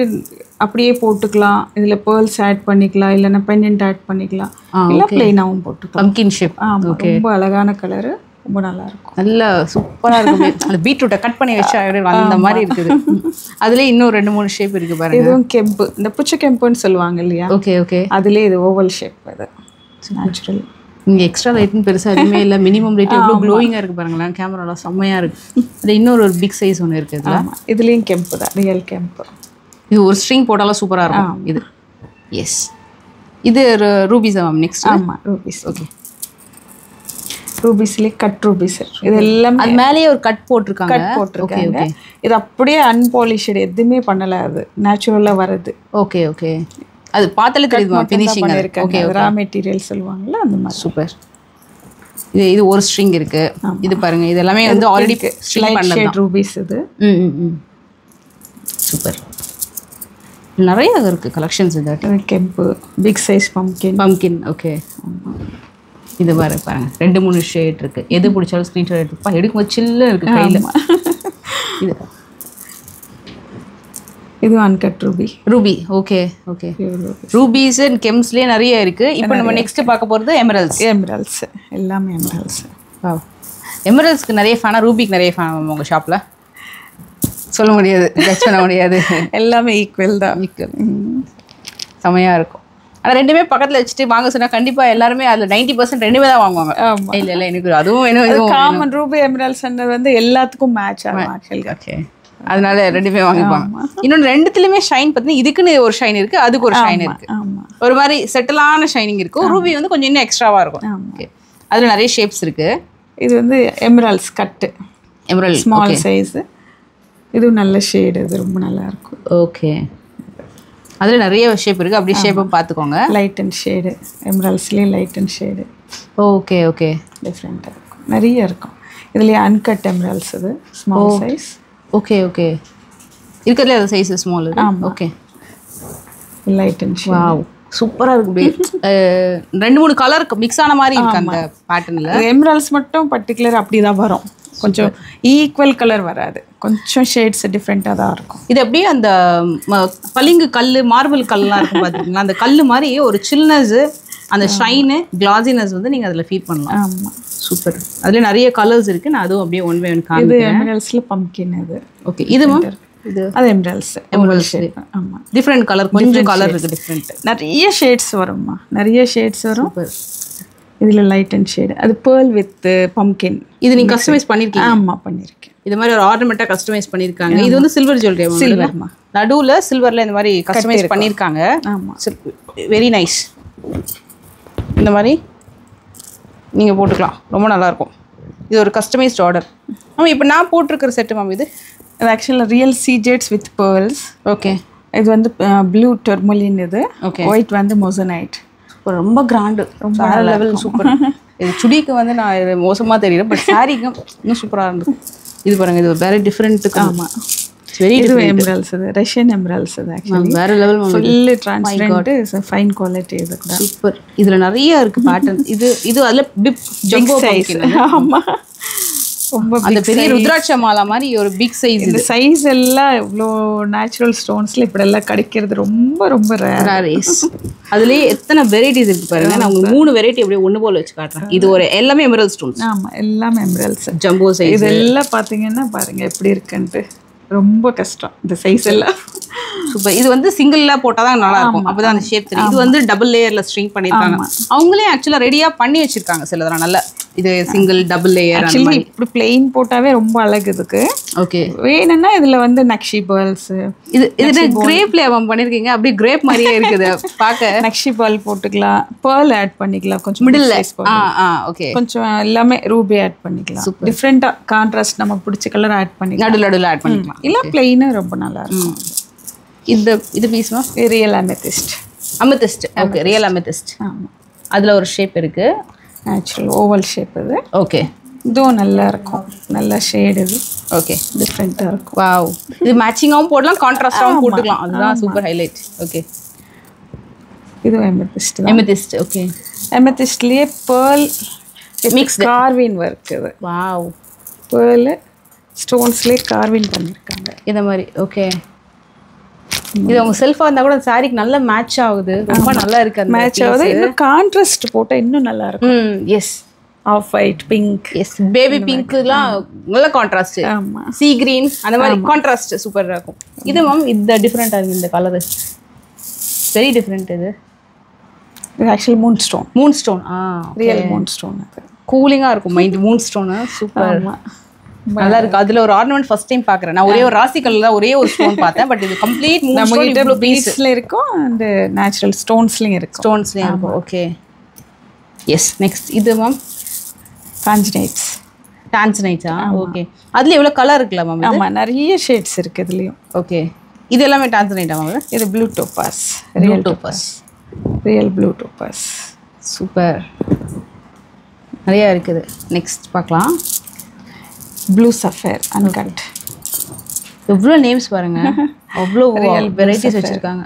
Speaker 3: அப்படியே போட்டுக்கலாம், இதில் பேர்ல்ஸ் ஆட் பண்ணிக்கலாம், இல்லைன்னா பெண்டன்ட் ஆட் பண்ணிக்கலாம், இல்லை பிளெயினாகவும் போட்டுக்கலாம்.
Speaker 1: Pumpkin shape.
Speaker 3: ஓகே, ரொம்ப அழகான கலரு, ரொம்ப நல்லா இருக்கும்.
Speaker 1: நல்லா சூப்பராக இருக்கும். அந்த பீட்ரூட்டை கட் பண்ணி வச்சா அந்த மாதிரி இருக்குது. அதுலேயே இன்னும் 2-3 ஷேப் இருக்குது பாருங்க.
Speaker 3: இதுவும் கெம்பு, இந்த புச்ச கெம்புன்னு சொல்லுவாங்க இல்லையா?
Speaker 1: ஓகே ஓகே,
Speaker 3: அதுலேயே இது ஓவல் ஷேப். அது நேச்சுரல்.
Speaker 1: இங்கே எக்ஸ்ட்ரா லைட்னு பெருசாக எதுவுமே இல்லை. மினிமம் லைட் எவ்வளோ க்ளோயிங்காக இருக்குது பாருங்களேன், கேமராலாம் செம்மையாக இருக்குது. அது இன்னொரு பிக் சைஸ் ஒன்று இருக்குது இதில்.
Speaker 3: இதுலேயும் கெம்பு தான், ரியல் கெம்பு.
Speaker 1: இது ஒரு ஸ்ட்ரிங் போட்டாலும் சூப்பராக இருக்கும் இது. எஸ், இது ரூபீஸா மேம்? நெக்ஸ்ட்.
Speaker 3: ஆமாம், ரூபீஸ்.
Speaker 1: ஓகே,
Speaker 3: ரூபீஸ்லேயே கட் ரூபீஸ். இது எல்லாமே
Speaker 1: அது மேலேயே ஒரு கட் போட்டிருக்காங்க.
Speaker 3: கட் போட்டிருக்காங்க. இது அப்படியே அன்பாலிஷ்டு, எதுவுமே பண்ணலை, அது நேச்சுரலாக வருது.
Speaker 1: Okay okay. அது பார்த்தாலே தெரியுமா ஃபினிஷிங்
Speaker 3: இருக்காங்க. ரா மெட்டீரியல் சொல்லுவாங்கல்ல அந்த மாதிரி.
Speaker 1: சூப்பர். இது ஒரு ஸ்ட்ரிங் இருக்கு. இது பாருங்க, இது எல்லாமே வந்து ஆல்ரெடி ஸ்ட்ரிங் பண்ணது
Speaker 3: ரூபீஸ் இது.
Speaker 1: சூப்பர். நிறைய இருக்கு கலெக்ஷன்ஸ். இந்த
Speaker 3: கெம்பு, பிக் சைஸ் பம்கின்.
Speaker 1: ஓகே. இது பாருங்க 2-3 ஷேட் இருக்கு. எது பிடிச்சாலும் ஸ்க்ரீன்ஷாட் எடுத்துப்பா, எடுக்கும்போது சில்ல இருக்கு கையில்.
Speaker 3: இது uncut
Speaker 1: ruby. Okay okay. Rubies and கெம்ஸ்லேயே நிறைய இருக்கு. இப்போ நம்ம நெக்ஸ்ட் பார்க்க போகிறது
Speaker 3: எமரல்ஸ். எல்லாமே எமரல்ஸ்.
Speaker 1: எமரல்ஸ்க்கு நிறைய ஃபேனா, ரூபிக்கு நிறைய ஃபேனா உங்கள் ஷாப்பில்? சொல்ல முடியாது, ஜட்ஜ் பண்ண முடியாது.
Speaker 3: எல்லாமே ஈக்குவல் தான்.
Speaker 1: ஈக்குவல். செமையாக இருக்கும். ஆனால் ரெண்டுமே பக்கத்தில் வச்சுட்டு வாங்க சொன்னால் கண்டிப்பாக எல்லாருமே அதில் 90% ரெண்டுமே தான் வாங்குவாங்க. இல்லை எனக்கு அதுவும் வேணும், இதுவும்
Speaker 3: காமன். ரூபி எமரல்ஸ் வந்து எல்லாத்துக்கும் மேட்ச் ஆகும் ஆக்சுவலி.
Speaker 1: ஓகே. அதனால ரெண்டுமே வாங்கிப்பாங்க. இன்னொன்று ரெண்டுத்துலையுமே ஷைன் பார்த்தீங்கன்னா இதுக்குன்னு ஒரு ஷைன் இருக்குது, அதுக்கு ஒரு ஷைன் இருக்குது. ஒரு மாதிரி செட்டிலான ஷைனிங் இருக்கும். ரூபி வந்து கொஞ்சம் இன்னும் எக்ஸ்ட்ராவாக இருக்கும். ஓகே. அதில் நிறைய ஷேப்ஸ் இருக்குது.
Speaker 3: இது வந்து எமரல்ஸ் கட்டு,
Speaker 1: எமரல்ட்
Speaker 3: ஸ்மால் சைஸு. இதுவும் நல்ல ஷேடு, இது ரொம்ப நல்லா இருக்கும்.
Speaker 1: ஓகே. அதில் நிறைய ஷேப் இருக்குது, அப்படியே ஷேப்பும் பார்த்துக்கோங்க.
Speaker 3: லைட் அண்ட் ஷேடு, எமரல்ஸ்லேயே light and shade.
Speaker 1: Okay okay.
Speaker 3: டிஃப்ரெண்ட்டாக இருக்கும், நிறைய இருக்கும். இதுலேயே அன்கட் எமரல்ஸ், இது ஸ்மால் சைஸ்.
Speaker 1: Okay okay. இருக்கிறதுல அது size small. Okay.
Speaker 3: Light and shade.
Speaker 1: Wow, சூப்பராக இருக்கு. 2-3 கலர் மிக்ஸ் ஆன மாதிரி இருக்கு அந்த பேட்டர்னில்.
Speaker 3: எமரல்ஸ் மட்டும் பர்டிகுலர் அப்படி தான் வரும், கொஞ்சம் ஈக்குவல் கலர் வராது, கொஞ்சம் ஷேட்ஸ் டிஃப்ரெண்ட்டாக தான் இருக்கும்.
Speaker 1: இது அப்படியே அந்த பளிங்கு கல், மார்பிள் கல்லாம் இருக்கும் பார்த்துருக்கீங்களா, அந்த கல் மாதிரி ஒரு சில்னஸ்ஸு, அந்த ஷைனு, கிளாஸினஸ் வந்து நீங்கள் அதில் ஃபீல் பண்ணலாம்.
Speaker 3: ஆமாம்,
Speaker 1: சூப்பர். அதில் நிறைய கலர்ஸ் இருக்குது. நான் அதுவும் அப்படியே 1 by 1 காமிக்கிறேன்.
Speaker 3: இது எமரல்ஸில் பம்கின். இது
Speaker 1: ஓகே. இது இது
Speaker 3: அது எமரல்ஸ்.
Speaker 1: ஆமாம், டிஃப்ரெண்ட் கலர், கொஞ்சம் கலர் இருக்குது டிஃப்ரெண்ட்.
Speaker 3: நிறைய ஷேட்ஸ் வரும்மா, நிறைய ஷேட்ஸ் வரும். இதில் லைட் அண்ட் ஷேடு. அது பேர்ல் வித் பம்கின்.
Speaker 1: இது நீங்கள் கஸ்டமைஸ் பண்ணியிருக்கீங்க?
Speaker 3: ஆமாம், பண்ணியிருக்கேன்.
Speaker 1: இது மாதிரி ஒரு ஆர்னமெண்ட்டாக கஸ்டமைஸ் பண்ணியிருக்காங்க. இது வந்து சில்வர் ஜுவல்லரி.
Speaker 3: சில்வர்மா,
Speaker 1: நடுவில் சில்வரில் இந்த மாதிரி கஸ்டமைஸ் பண்ணியிருக்காங்க.
Speaker 3: ஆமாம்,
Speaker 1: வெரி நைஸ். இந்த மாதிரி நீங்கள் போட்டுக்கலாம், ரொம்ப நல்லாயிருக்கும். இது ஒரு கஸ்டமைஸ்ட் ஆர்டர். ஆமாம், இப்போ நான் போட்டிருக்கிற செட்டு மேம் இது
Speaker 3: ஆக்சுவலாக ரியல் சீஜெட்ஸ் வித் பேர்ல்ஸ்.
Speaker 1: ஓகே.
Speaker 3: இது வந்து ப்ளூ டர்மலின். இது
Speaker 1: ஓகே.
Speaker 3: ஒயிட் வந்து மொசனைட்.
Speaker 1: ரொம்ப கிராண்டு, ரொம்ப வேறு லெவல், சூப்பர். இது சுடிக்கு வந்து நான் இது மோசமாக தெரியல, பட் சாரிக்கு இன்னும் சூப்பராக இருந்தது. இது பாருங்கள், இது வேறு டிஃப்ரெண்ட்டுக்கு.
Speaker 3: ஆமாம், வெரி எமரல்ஸ். இது ரஷ்யன் எமரல்ஸ். இது ஆக்சுவலி
Speaker 1: வேறு level,
Speaker 3: fully transparent, fine quality. இது கூட
Speaker 1: சூப்பர். இதில் நிறைய இருக்குது பேட்டர்ன். இது அதில் பிக் சைஸ்.
Speaker 3: ஆமாம், ரொம்ப
Speaker 1: அந்த பெரிய ருத்ராட்ச மாலா மாதிரி ஒரு பிக் சைஸ்.
Speaker 3: இந்த சைஸ் எல்லாம் இவ்வளோ நேச்சுரல் ஸ்டோன்ஸில் இப்படியெல்லாம் கிடைக்கிறது ரொம்ப ரொம்ப ரேர்.
Speaker 1: அதுலேயே எத்தனை வெரைட்டிஸ் இருக்குது பாருங்க. நான் உங்களுக்கு 3 வெரைட்டி அப்படியே ஒன்று போல் வச்சு காட்டுறேன். இது ஒரு எல்லாமே எமரல்ட் ஸ்டோன்ஸ்.
Speaker 3: ஆமாம், எல்லாமே எமரல்ட்ஸ்,
Speaker 1: ஜம்போ சைஸ்.
Speaker 3: இதெல்லாம் பார்த்தீங்கன்னா பாருங்கள் எப்படி இருக்குன்ட்டு. ரொம்ப கஷ்டம் இந்த சைஸ் எல்லாம்.
Speaker 1: சூப்பர். இது வந்து சிங்கிள்ல போட்டால் தான் நல்லா இருக்கும், அப்போ தான் அந்த ஷேப் தெரியும். இது வந்து டபுள் லேயரில் ஸ்ட்ரிங் பண்ணியிருக்காங்க. அவங்களே ஆக்சுவலாக ரெடியாக பண்ணி வச்சிருக்காங்க சிலதெல்லாம். நல்ல இது சிங்கிள் டபுள் லேயர்.
Speaker 3: ஆக்சுவலி இப்படி பிளெயின் போட்டாவே ரொம்ப அழகு இதுக்கு.
Speaker 1: ஓகே.
Speaker 3: வேணும்னா இதில் வந்து நக்ஷி பேர்ல்ஸ்.
Speaker 1: இது கிரேப்ல பண்ணியிருக்கீங்க, அப்படியே கிரேப் மாதிரியே இருக்குது பார்க்க.
Speaker 3: நக்ஷி பேர்ல் போட்டுக்கலாம், பேர்ல் ஆட் பண்ணிக்கலாம், கொஞ்சம்
Speaker 1: மிடில். ஓகே.
Speaker 3: கொஞ்சம் எல்லாமே ரூபி ஆட் பண்ணிக்கலாம். டிஃப்ரெண்ட்டாக கான்ட்ராஸ்ட் நமக்கு பிடிச்ச கலர் ஆட் பண்ணிக்கலாம்,
Speaker 1: நடுவில் ஆட் பண்ணிக்கலாம்.
Speaker 3: இல்லை பிளெயினாக ரொம்ப நல்லா இருக்கும்.
Speaker 1: இது பீஸ்மா
Speaker 3: real amethyst.
Speaker 1: Okay, real amethyst.
Speaker 3: ஆமாம்,
Speaker 1: அதில் ஒரு ஷேப் இருக்குது,
Speaker 3: நேச்சுரல் ஓவல் ஷேப். இது
Speaker 1: ஓகே.
Speaker 3: இதுவும் நல்லா இருக்கும், நல்ல ஷேடு. இது
Speaker 1: ஓகே,
Speaker 3: டிஃப்ரெண்ட்டாக இருக்கும்.
Speaker 1: வாவ். இது மேட்சிங்காகவும் போடலாம், கான்ட்ராஸ்டாகவும் போட்டுக்கலாம், அதுதான் சூப்பர் ஹைலைட். ஓகே.
Speaker 3: இதுவும் எமெத்திஸ்ட்.
Speaker 1: எமெத்திஸ்ட். ஓகே.
Speaker 3: எமெத்திஸ்ட்லேயே பேர்ல்
Speaker 1: மிக்ஸ்
Speaker 3: கார்வின் ஒர்க். இது
Speaker 1: வாவ்,
Speaker 3: பேர்ல் ஸ்டோன்ஸ்லேயே கார்வின் பண்ணியிருக்காங்க
Speaker 1: இந்த மாதிரி. ஓகே. இது அவங்க செல்ஃபாக இருந்தால் கூட சாரிக்கு நல்ல மேட்ச் ஆகுது, ரொம்ப நல்லா இருக்கு. அந்த
Speaker 3: மேட்ச் ஆகுது. இன்னும் கான்ட்ராஸ்ட் போட்டால் இன்னும் நல்லா இருக்கும்.
Speaker 1: Yes,
Speaker 3: off white, pink.
Speaker 1: Yes, baby பிங்க்லாம் நல்ல கான்ட்ராஸ்ட்.
Speaker 3: ஆமாம்,
Speaker 1: சீ கிரீன் அந்த மாதிரி கான்ட்ராஸ்ட் சூப்பராக இருக்கும். இது மேம் இந்த டிஃப்ரெண்ட்டாக இருக்குது, இந்த கலரு வெரி டிஃப்ரெண்ட். இது
Speaker 3: actually Moon stone. Real Moon stone. அது கூலிங்காக இருக்கும் மைண்ட். மூன் ஸ்டோனு சூப்பர், நல்லா இருக்கு. அதுல ஒரு ஆர்னமெண்ட் ஃபர்ஸ்ட் டைம் பார்க்குறேன் நான். ஒரே ஒரு ராசிக்கல்ல ஒரே ஒரு ஸ்டோன் பார்த்தேன், பட் இது கம்ப்ளீட் நம்ம பீஸ்ல இருக்கும், அந்த நேச்சுரல் ஸ்டோன்ஸ்லயும் இருக்கும். Okay, yes. நெக்ஸ்ட் இது மேம், டான்ஜனைட்ஸ்.
Speaker 1: டான்சனைட்ஸா? ஓகே. அதுல எவ்வளவு கலர் இருக்குல்ல மேம்?
Speaker 3: ஆமா, நிறைய ஷேட்ஸ் இருக்கு இதுலயும்.
Speaker 1: ஓகே. இது எல்லாமே டான்சனைட்டா மேம்?
Speaker 3: இது blue topaz,
Speaker 1: real topaz,
Speaker 3: real blue topaz.
Speaker 1: Super, நிறைய இருக்குது. நெக்ஸ்ட் பார்க்கலாம்.
Speaker 3: Blue sapphire uncut.
Speaker 1: எவ்வளோ நேம்ஸ் பாருங்க, அவ்வளோ வெரைட்டிஸ் வச்சிருக்காங்க.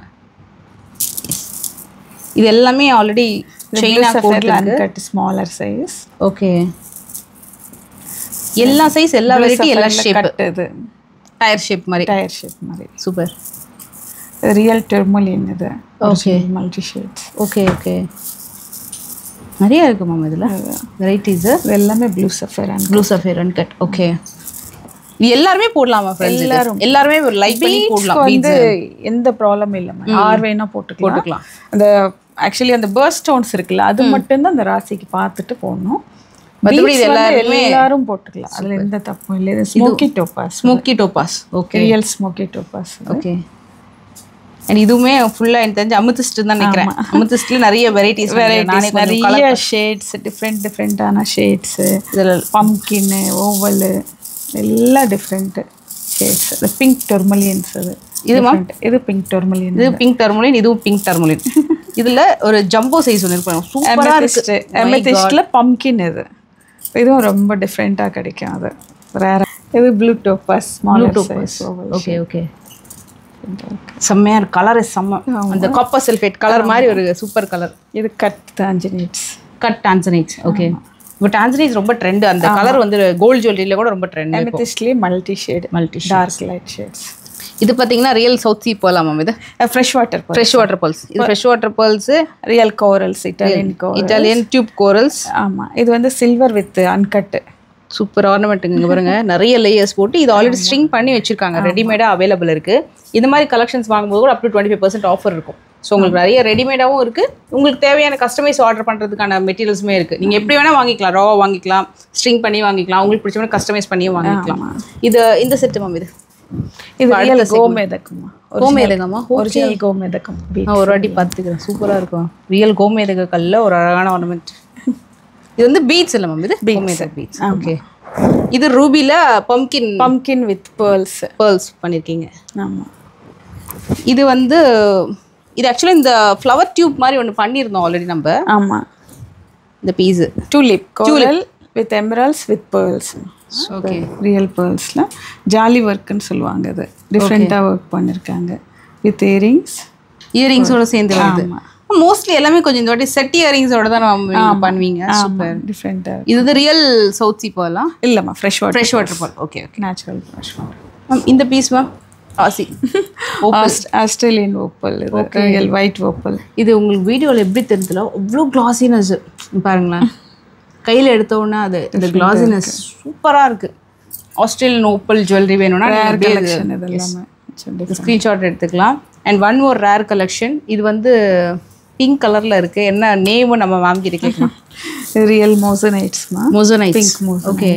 Speaker 1: இது எல்லாமே ஆல்ரெடி சைனா கோட்ல
Speaker 3: அன்கட் ஸ்மாலர் சைஸ்.
Speaker 1: ஓகே. எல்லா சைஸ், எல்லா வெரைட்டி, எல்லா ஷேப். இது டயர் ஷேப் மாதிரி.
Speaker 3: டயர் ஷேப் மாதிரி.
Speaker 1: சூப்பர்.
Speaker 3: ரியல் டெர்மலின் இது. Okay. Multi shades.
Speaker 1: Okay okay. நிறைய இருக்கு மேம் இதுல வெரைட்டிஸ்.
Speaker 3: இது எல்லாமே ப்ளூ சஃபேர்
Speaker 1: அன்கட். ஓகே. இது எல்லாரும் போடலாமா ஃப்ரெண்ட்ஸ்? எல்லாரும் ஒரு லைக் பண்ணி போடலாம்.
Speaker 3: வந்து எந்த ப்ராப்ளம் இல்ல மேம். ஆர் வேணா போட்டுக்கலாம். அந்த ஆக்சுவலி அந்த பர்ஸ்ட் ஸ்டோன்ஸ் இருக்குல்ல, அது மட்டும் தான் அந்த ராசிக்கு பார்த்துட்டு போடணும். மற்றபடி எல்லாரும் போட்டுக்கலாம். அதுல எந்த தப்பும் இல்லை. இது smoky topaz.
Speaker 1: Okay.
Speaker 3: Real smoky topaz.
Speaker 1: Okay. And இதுவுமே ஃபுல்லா எனக்கு தெரிஞ்ச அமெத்திஸ்ட் தான் நினைக்கிறேன். அமெத்திஸ்ட்ல நிறைய வெரைட்டிஸ்,
Speaker 3: நிறைய ஷேட்ஸ், டிஃப்ரெண்டான ஷேட்ஸ். இதுல பம்கின், ஓவல், எல்லாம் டிஃப்ரெண்ட் ஷேட்ஸ். இந்த பிங்க் டெர்மலியன்ஸ். இது பிங்க் டெர்மலியன்.
Speaker 1: இதுவும் பிங்க் டெர்மலின். இதுல ஒரு ஜம்போ சைஸ் ஒன்று இருக்கு, சூப்பரா இருக்கு.
Speaker 3: அமெத்திஸ்ட்ல பம்கின். இதுவும் ரொம்ப டிஃப்ரெண்டா கிடைக்கும். அது ரேரா. இது blue topaz, smaller size.
Speaker 1: Okay okay. செம்மையா இருக்கு. கலர் செம்ம. அந்த காப்பர் சல்ஃபேட் கலர் மாதிரி ஒரு சூப்பர் கலர்.
Speaker 3: இது கட் டான்ஜனைட்ஸ்.
Speaker 1: ஓகே. இப்போ டான்ஜனைட்ஸ் ரொம்ப ட்ரெண்ட். அந்த கலர் வந்து கோல்ட் ஜுவல்லரியில கூட ரொம்ப ட்ரெண்ட்.
Speaker 3: அமெத்திஸ்ட்லயே multi shade, dark light shades.
Speaker 1: இது பாத்தீங்கன்னா real south sea pearl ma'am. இது ஃப்ரெஷ் வாட்டர் பேர்ல்ஸ். இது fresh water pearls.
Speaker 3: Real corals, Italian
Speaker 1: tube corals.
Speaker 3: ஆமா. இது வந்து சில்வர் வித் அன்கட்.
Speaker 1: சூப்பர் ஆர்னமெண்ட்டுங்க பாருங்க. நிறைய லேயர்ஸ் போட்டு இது ஆல்ரெடி ஸ்ட்ரிங் பண்ணி வச்சிருக்காங்க. ரெடிமேடா அவைலபிள் இருக்கு. இந்த மாதிரி கலெக்ஷன்ஸ் வாங்கும்போது கூட அப் டு 25% ஆஃபர் இருக்கும். ஸோ உங்களுக்கு நிறைய ரெடிமேடாகவும் இருக்குது. உங்களுக்கு தேவையான கஸ்டமைஸ் ஆர்டர் பண்ணுறதுக்கான மெட்டீரியல்ஸுமே இருக்குது. நீங்கள் எப்படி வேணால் வாங்கிக்கலாம். ராவாக வாங்கிக்கலாம், ஸ்ட்ரிங் பண்ணி வாங்கிக்கலாம், உங்களுக்கு பிடிச்ச மாதிரி கஸ்டமைஸ் பண்ணியும் வாங்கிக்கலாம். இது இந்த செட்டு மேம். இது
Speaker 3: ரியல் கோமேதகமா?
Speaker 1: ஒரிஜினல் கோமேதகம். ஒரு வாட்டி பார்த்துக்கிறேன். சூப்பராக இருக்கும். ரியல் கோமேதக கல்ல ஒரு அழகான ஆர்னமெண்ட். இது வந்து பீட்ஸ் இல்லை மேம். இது கோமேதக பீட்ஸ். ஓகே. இது ரூபியில் பம்கின் வித் பேர்ல்ஸ் பண்ணியிருக்கீங்க.
Speaker 3: ஆமாம்.
Speaker 1: இது வந்து இது ஆக்சுவலாக இந்த ஃப்ளவர் டியூப் மாதிரி ஒன்று பண்ணியிருந்தோம் ஆல்ரெடி நம்ம.
Speaker 3: ஆமாம்.
Speaker 1: இந்த piece
Speaker 3: tulip coral with emeralds with pearls.
Speaker 1: Okay.
Speaker 3: Real பேர்ல்ஸில் ஜாலி ஒர்க்குன்னு சொல்லுவாங்க. இது டிஃப்ரெண்ட்டாக ஒர்க் பண்ணியிருக்காங்க. வித் இயரிங்ஸோட சேர்ந்து வருது. மோஸ்ட்லி எல்லாமே கொஞ்சம் இந்த வாட்டி செட் இயரிங்ஸோட தான் நம்ம பண்ணுவீங்க. சூப்பர் டிஃப்ரெண்ட்டாக. இது வந்து ரியல் சவுத் சி பேர்லா? இல்லைம்மா, fresh water
Speaker 1: pearl. Okay okay.
Speaker 3: Natural fresh water.
Speaker 1: Ma'am இந்த piece ma'am
Speaker 3: Australian opal. Real white opal.
Speaker 1: இது உங்களுக்கு வீடியோவில் எப்படி தெரிஞ்சல அவ்வளோ கிளாஸினஸ் பாருங்களேன். கையில் எடுத்தோன்னா அது இந்த கிளாஸினஸ் சூப்பராக இருக்குது. ஆஸ்திரேலியன் ஓப்பல் ஜுவல்லரி வேணும்னா ஸ்க்ரீன்ஷாட் எடுத்துக்கலாம். And one more rare collection. இது வந்து பிங்க் கலரில் இருக்குது. என்ன நேமும் நம்ம வாங்கிட்டு கேட்கலாம்.
Speaker 3: ரியல் மோசனைட்ஸ்மா.
Speaker 1: மோசனைட்ஸ். ஓகே.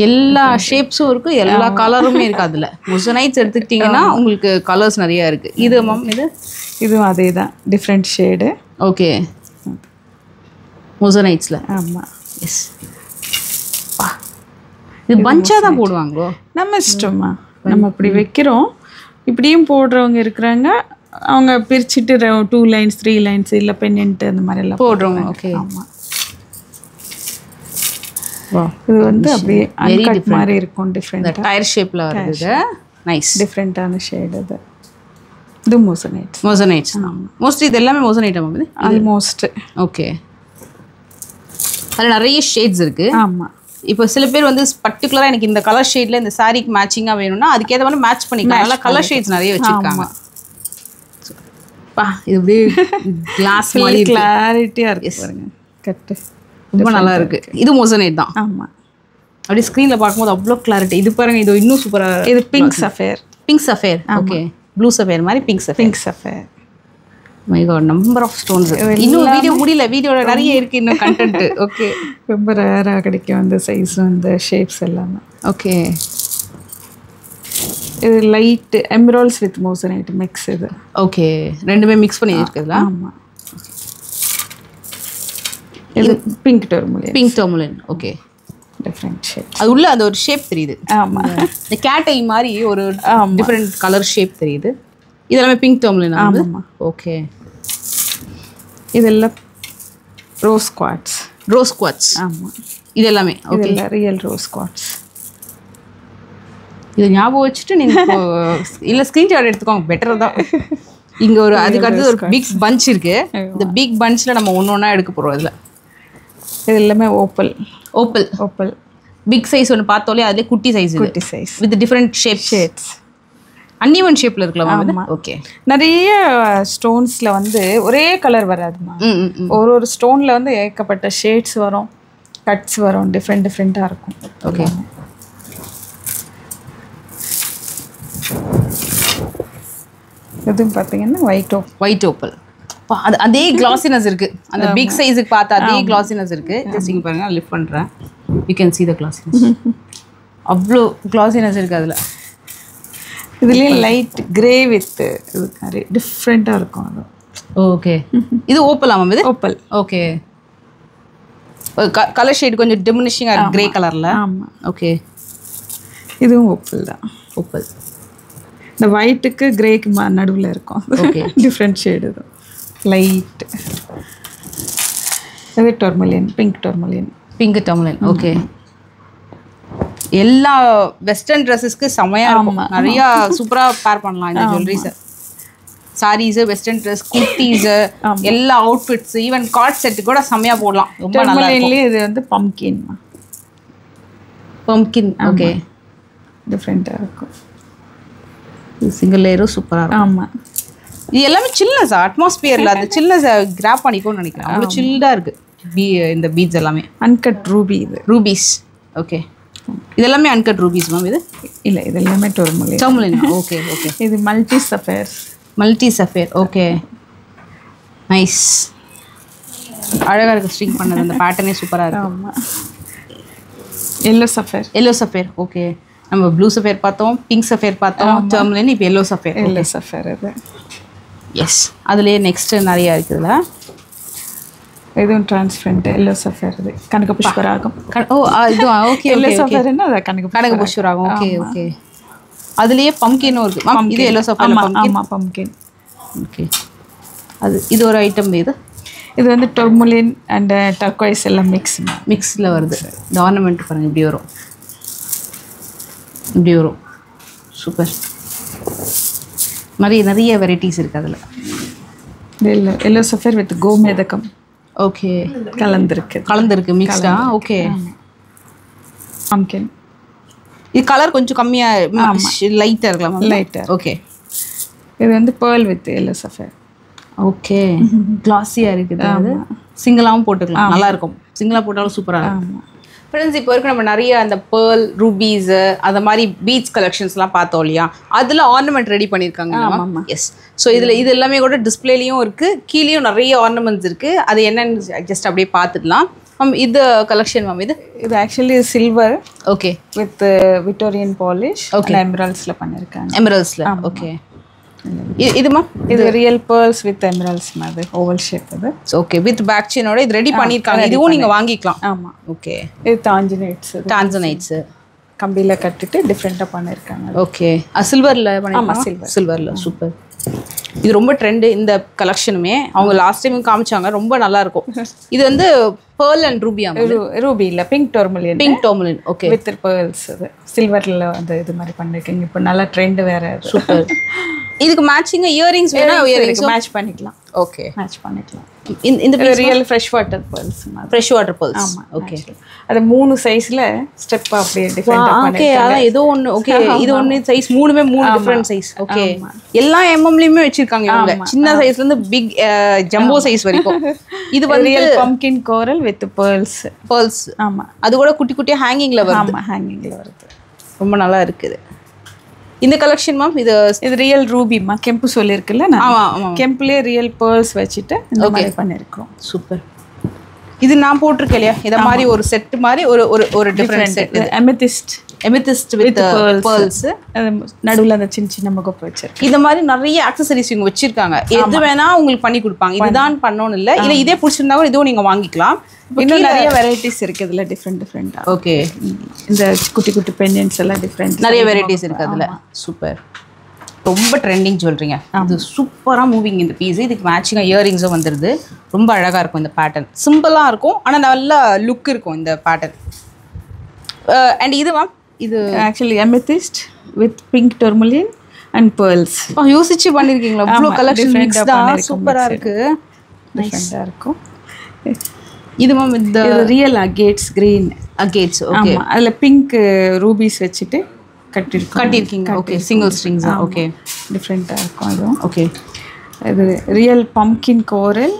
Speaker 1: எல்லா ஷேப்ஸும் இருக்குது, எல்லா கலருமே இருக்குது அதில். மொசனைட்ஸ் எடுத்துக்கிட்டிங்கன்னா உங்களுக்கு கலர்ஸ் நிறையா இருக்குது. இது மேம்
Speaker 3: இதுவும் அதே தான், டிஃப்ரெண்ட் ஷேடு.
Speaker 1: ஓகே. மொசனைட்ஸில்.
Speaker 3: ஆமாம்.
Speaker 1: எஸ். இது பஞ்சாக தான் போடுவாங்களோ?
Speaker 3: நம்ம இஷ்டமா, நம்ம இப்படி வைக்கிறோம். இப்படியும் போடுறவங்க இருக்கிறாங்க. அவங்க பிரிச்சுட்டு 2 லைன்ஸ் 3 லைன்ஸ் இல்லை பென்னென்ட் அந்த மாதிரி எல்லாம்
Speaker 1: போடுறவங்க. ஓகே.
Speaker 3: ஆமாம். இது வந்து அப்படியே அன்கட் மாதிரி இருக்கும். டிஃப்ரெண்ட்
Speaker 1: டயர் ஷேப்பில் வருது. நைஸ்.
Speaker 3: டிஃப்ரெண்ட்டான ஷேட். இது
Speaker 1: மோசனைட்ஸ். மோஸ்ட்லி இது எல்லாமே மோசனைட் ஆகுது
Speaker 3: ஆல்மோஸ்ட்.
Speaker 1: ஓகே. அதில் நிறைய ஷேட்ஸ் இருக்குது.
Speaker 3: ஆமாம்.
Speaker 1: இப்போ சில பேர் வந்து பர்டிகுலராக எனக்கு இந்த கலர் ஷேடில் இந்த சாரீக்கு மேட்சிங்காக வேணும்னா அதுக்கேற்ற மாதிரி மேட்ச் பண்ணிக்கலாம். நல்லா கலர் ஷேட்ஸ் நிறைய வச்சுருக்காங்க. இது அப்படியே கிளாஸ் மாதிரி
Speaker 3: கிளாரிட்டியாக இருக்குது பாருங்க. கட்டு
Speaker 1: ரொம்ப நல்லா இருக்குது. இது மோசனைட் தான்.
Speaker 3: ஆமாம்.
Speaker 1: அப்படியே ஸ்க்ரீனில் பார்க்கும்போது அவ்வளோ கிளாரிட்டி. இது பாருங்க, இது இன்னும் சூப்பராக.
Speaker 3: இது pink sapphire.
Speaker 1: Okay. Blue sapphire மாதிரி pink sapphire. My god, number of stones. இன்னும் வீடியோ முடியல. வீடியோவில் நிறைய இருக்குது இன்னும் கண்டென்ட். ஓகே.
Speaker 3: ரொம்ப ரேராக கிடைக்கும் அந்த சைஸும் இந்த ஷேப்ஸ் எல்லாமே.
Speaker 1: ஓகே.
Speaker 3: இது லைட் எமரால்ட்ஸ் வித் மோசனைட் மிக்ஸ். இது
Speaker 1: ஓகே. ரெண்டுமே மிக்ஸ் பண்ணி இருக்குதுல.
Speaker 3: ஆமாம். இது pink tourmaline.
Speaker 1: Pink tourmaline. Okay.
Speaker 3: Different shape.
Speaker 1: அது உள்ள அந்த ஒரு ஷேப் தெரியுது.
Speaker 3: ஆமா.
Speaker 1: இந்த கேட் ஐ மாதிரி ஒரு டிஃப்ரெண்ட் கலர் ஷேப் தெரியுது. இதெல்லாம் பிங்க் டர்மலின்.
Speaker 3: ஆமா.
Speaker 1: ஓகே.
Speaker 3: இதெல்லாம் ரோஸ் குவார்ட்ஸ்.
Speaker 1: Rose quartz.
Speaker 3: ஆமா.
Speaker 1: இது எல்லாமே ஓகே.
Speaker 3: இதெல்லாம் ரியல் ரோஸ் குவார்ட்ஸ்.
Speaker 1: இது ஞாபகம் வச்சுட்டு நீங்க இல்ல ஸ்கிரீன்ஷாட் எடுத்துக்கோங்க, பெட்டர் தான். இங்க ஒரு அதுக்கு அடுத்து ஒரு பிக் பஞ்ச் இருக்கு. இந்த பிக் பஞ்ச்ல நம்ம ஒண்ணா எடுக்க போறோம். இதுல
Speaker 3: இது எல்லாமே opal.
Speaker 1: Opal.
Speaker 3: Opal.
Speaker 1: Big size ஒன்று பார்த்தோலே அதுல குட்டி சைஸ்.
Speaker 3: குட்டி size
Speaker 1: with different shades. Uneven ஷேப்ல இருக்கலாம். ஓகே.
Speaker 3: நிறைய ஸ்டோன்ஸ்ல வந்து ஒரே கலர் வராதுமா. ஒரு ஸ்டோன்ல வந்து ஏகப்பட்ட ஷேட்ஸ் வரும், கட்ஸ் வரும், டிஃப்ரெண்டா இருக்கும்.
Speaker 1: ஓகே.
Speaker 3: இதுவும் பார்த்தீங்கன்னா
Speaker 1: ஒயிட் ஓப்பல். அது அதே கிளாசினஸ் இருக்கு. அந்த பிக் சைஸுக்கு பார்த்தா அதே கிளாசினஸ் இருக்கு. ஜஸ்ட் இங்க பாருங்க, நான் லிஃப்ட் பண்றேன். You can see the glossiness. அவ்வளோ கிளாசினஸ் இருக்கு அதுல.
Speaker 3: இதுலயே லைட் கிரே வித் இது மாதிரி டிஃப்ரெண்டா இருக்கும். அது
Speaker 1: ஓகே. இது ஓப்பல். ஆமாம், இது
Speaker 3: ஓப்பல்.
Speaker 1: ஓகே. கலர் ஷேட் கொஞ்சம் டிமினிஷிங்கா இருக்கு கிரே கலர்ல.
Speaker 3: ஆமா.
Speaker 1: ஓகே.
Speaker 3: இதுவும் ஓப்பல் தான்.
Speaker 1: ஓப்பல்.
Speaker 3: இந்த ஒயிட்டுக்கு கிரேக்கு நடுவில் இருக்கும்.
Speaker 1: ஓகே.
Speaker 3: டிஃப்ரெண்ட் ஷேடு இது. லைட். இது tourmaline. Pink tourmaline.
Speaker 1: Pink tourmaline. Okay. எல்லா வெஸ்டர்ன் ட்ரெஸ்ஸஸ்க்கு செமையா இருக்கும். நிறைய சூப்பரா பேர் பண்ணலாம் இந்த jewelleries. Saris, western dress, kurtis, எல்லா அவுட்ஃபிட்ஸ், ஈவன் கார்ட் செட் கூட செமையா போடலாம். ரொம்ப நல்லா இருக்கும்.
Speaker 3: இது வந்து பம்கின்.
Speaker 1: பம்கின். ஓகே.
Speaker 3: டிஃப்ரெண்டா இருக்கும்.
Speaker 1: சிங்கிள் லேயரும் சூப்பரா இருக்கும்.
Speaker 3: ஆமா.
Speaker 1: இது எல்லாமே சில்னஸ் அட்மாஸ்பியர்ல அந்த சில்னஸ் கிராப் பண்ணிக்கோன்னு நினைக்கிறேன். அவ்வளோ சில்டா இருக்கு இந்த பீட்ஸ் எல்லாமே.
Speaker 3: Uncut Ruby. இது
Speaker 1: ரூபீஸ். ஓகே. இது எல்லாமே அன்கட் ரூபீஸ் மேம். இது
Speaker 3: இல்ல, இது எல்லாமே டர்மலின்.
Speaker 1: டர்மலின். ஓகே. ஓகே.
Speaker 3: இது multi sapphire.
Speaker 1: Multi sapphire. Okay. Nice. அழகா இருக்கு ஸ்ட்ரிங் பண்ணது. அந்த பேட்டர்னே சூப்பரா இருக்கு.
Speaker 3: ஆமா. Yellow sapphire.
Speaker 1: Yellow sapphire. Okay. நம்ம ப்ளூ சஃபேர் பார்த்தோம், பிங்க் சஃபேர் பார்த்தோம், டர்மலின், இப்போ எல்லோ சஃபேர்.
Speaker 3: எல்லோ சஃபேர் இது.
Speaker 1: எஸ். அதுலேயே நெக்ஸ்ட் நிறைய இருக்குதுல்ல.
Speaker 3: இதுவும் டிரான்ஸ்பரண்ட் எல்லோ சஃபேர். இது கனக புஷ்பராகம்.
Speaker 1: ஓ இது ஓகே.
Speaker 3: எல்லோ சஃபேர்னா அது கனக
Speaker 1: புஷ்பராகம். ஓகே. ஓகே. அதுலேயே பம்கினும் இருக்கு. இது எல்லோ சஃபேர்.
Speaker 3: ஆமா, பம்கின்.
Speaker 1: ஓகே. அது இது ஒரு ஐட்டம்.
Speaker 3: இது வந்து டர்மலின் அண்ட் டர்க்வைஸ் எல்லாம் மிக்ஸில் வருது.
Speaker 1: இந்த ஆர்னமெண்ட் பாருங்க, இப்படி வரும். இப்படி வரும். சூப்பர். நிறைய வெரைட்டிஸ் இருக்கு அதில்.
Speaker 3: எல்லோ சஃபேர் வித் கோமேதகம்.
Speaker 1: ஓகே.
Speaker 3: கலந்துருக்கு
Speaker 1: மிக்ஸ்டா. ஓகே.
Speaker 3: பம்கின்.
Speaker 1: இது கலர் கொஞ்சம் கம்மியா லைட்டா இருக்கலாம்.
Speaker 3: லைட்டா.
Speaker 1: ஓகே.
Speaker 3: இது வந்து pearl with yellow sapphire.
Speaker 1: Okay. கிளாஸியா இருக்குது. அது சிங்கிளாவும் போட்டுக்கலாம், நல்லா இருக்கும். சிங்கிளா போட்டாலும் சூப்பரா இருக்கும். ஃப்ரெண்ட்ஸ், இப்போ வரைக்கும் நம்ம நிறைய அந்த பேர்ல், ரூபீஸ், அந்த மாதிரி பீட்ஸ் கலெக்ஷன்ஸ்லாம் பார்த்தோம் இல்லையா? அதில் ஆர்னமெண்ட் ரெடி பண்ணியிருக்காங்க. எஸ். ஸோ இதில் இது எல்லாமே கூட டிஸ்பிளேலையும் இருக்குது, கீழேயும் நிறைய ஆர்னமெண்ட்ஸ் இருக்குது. அது என்னன்னு ஜஸ்ட் அப்படியே பார்த்துக்கலாம். மேம், இது கலெக்ஷன் மேம். இது
Speaker 3: actually silver.
Speaker 1: Okay.
Speaker 3: With Victorian polish. Okay. எமரல்ட்ஸில் பண்ணியிருக்காங்க.
Speaker 1: எமரல்ட்ஸில். ஓகே. இது மேம்,
Speaker 3: இது ரியல் பேர்ல்ஸ் வித் எமரல்ட்ஸ் மாதிரி ஓவல் ஷேப். இது
Speaker 1: ஓகே. வித் பேக் செயினோட இது ரெடி பண்ணிருக்காங்க. இதுவும் நீங்க வாங்கிக்கலாம்.
Speaker 3: ஆமா.
Speaker 1: ஓகே.
Speaker 3: இது டான்ஜனைட்ஸ் கம்பியில கட்டிட்டு டிஃபரெண்டா பண்ணிருக்காங்க.
Speaker 1: ஓகே. சில்வர்ல பண்ணிருக்காங்க. சில்வர்ல சூப்பர். இது ரொம்ப ட்ரெண்ட். இந்த கலெக்ஷனுமே அவங்க லாஸ்ட் டைம் காமிச்சாங்க, ரொம்ப நல்லா இருக்கும். இது வந்து பேர்ல் அண்ட் ரூபி.
Speaker 3: ரூபி இல்ல, pink tourmaline.
Speaker 1: Pink tourmaline. Okay.
Speaker 3: With pearls. அது சில்வர்ல அந்த இது மாதிரி பண்ணிருக்கீங்க. இப்போ நல்ல ட்ரெண்ட் வேற.
Speaker 1: சூப்பர். இதுக்கு மேட்சிங்கா இயரிங்ஸ் வேணா இயரிங்ஸ்
Speaker 3: மேட்ச் பண்ணிக்கலாம்.
Speaker 1: ஓகே.
Speaker 3: மேட்ச் பண்ணிக்கலாம்.
Speaker 1: இந்த
Speaker 3: real fresh water pearls.
Speaker 1: Fresh water pearls.
Speaker 3: ஆமா.
Speaker 1: ஓகே.
Speaker 3: அது 3 சைஸ்ல ஸ்டெப்பா அப்படியே டிஃபரெண்டா பண்ணிருக்காங்க.
Speaker 1: ஓகே. அதான் ஏதோ ஒன்னு. ஓகே. இது ஒன்னு சைஸ், மூணுமே 3 டிஃபரெண்ட் சைஸ். ஓகே. எல்லா எம்எம்லயுமே வச்சிருக்காங்க இவங்க. சின்ன சைஸ்ல இருந்து பிக் ஜம்போ சைஸ் வரைக்கும். இது வந்து
Speaker 3: real pumpkin coral with pearls. ஆமா. அது
Speaker 1: கூட குட்டி குட்டியா ஹேங்கிங்ல வருது.
Speaker 3: ஆமா, ஹேங்கிங்ல வருது.
Speaker 1: ரொம்ப நல்லா இருக்குது இந்த கலெக்ஷன் மேம். இது
Speaker 3: ரியல் ரூபிமா. கெம்பு சொல்லியிருக்குல்ல. ஆமா. கெம்புலேயே ரியல் பேர்ல்ஸ் வச்சுட்டு இந்த மாதிரி பண்ணியிருக்கோம்.
Speaker 1: சூப்பர். இது நான் போட்டிருக்கேன் இல்லையா, இத மாதிரி ஒரு செட் மாதிரி ஒரு different set. Amethyst with pearls.
Speaker 3: நடுவுல அந்த சின்ன சின்ன முகப்பு வச்சிருக்கு.
Speaker 1: இந்த மாதிரி நிறைய ஆக்சசரிஸ் இவங்க வச்சிருக்காங்க. எது வேணா உங்களுக்கு பண்ணி கொடுப்பாங்க. இதுதான் பண்ணணும் இல்ல, இல்ல இதே பிடிச்சிருந்தா கூட இதுவும் நீங்க வாங்கிக்கலாம்.
Speaker 3: இன்னும் நிறைய வெரைட்டிஸ் இருக்கு இதுல, டிஃப்ரெண்டா.
Speaker 1: ஓகே,
Speaker 3: இந்த குட்டி குட்டி பெண்டன்ட்ஸ் எல்லாம் டிஃப்ரெண்ட்,
Speaker 1: நிறைய வெரைட்டிஸ் இருக்கு அதுல. சூப்பர், ரொம்ப ட்ரெண்டிங் சொல்றீங்க. இது சூப்பரா மூவிங் இந்த பீஸ். இதுக்கு மேட்சிங்காக இயரிங்ஸும் வந்துடுது. ரொம்ப அழகா இருக்கும் இந்த பேட்டர்ன். சிம்பிளா இருக்கும், ஆனா நல்ல லுக் இருக்கும் இந்த பேட்டர்ன். அண்ட் இது மேம், இது
Speaker 3: actually amethyst with pink tourmaline and pearls.
Speaker 1: யோசிச்சு பண்ணிருக்கீங்களா? ப்ளூ கலெக்ஷன் மிக்ஸ் தான், சூப்பரா இருக்கு,
Speaker 3: டிஃபரெண்டா இருக்கும்.
Speaker 1: இது மேம் இந்த
Speaker 3: real agates green
Speaker 1: agates. Okay,
Speaker 3: அதுல பிங்க் ரூபீஸ் வச்சுட்டு
Speaker 1: கட்டிருக்கீங்க. Okay, single strings. ஓகே,
Speaker 3: டிஃப்ரெண்டா இருக்கும் அதுவும்.
Speaker 1: ஓகே,
Speaker 3: இது real pumpkin coral,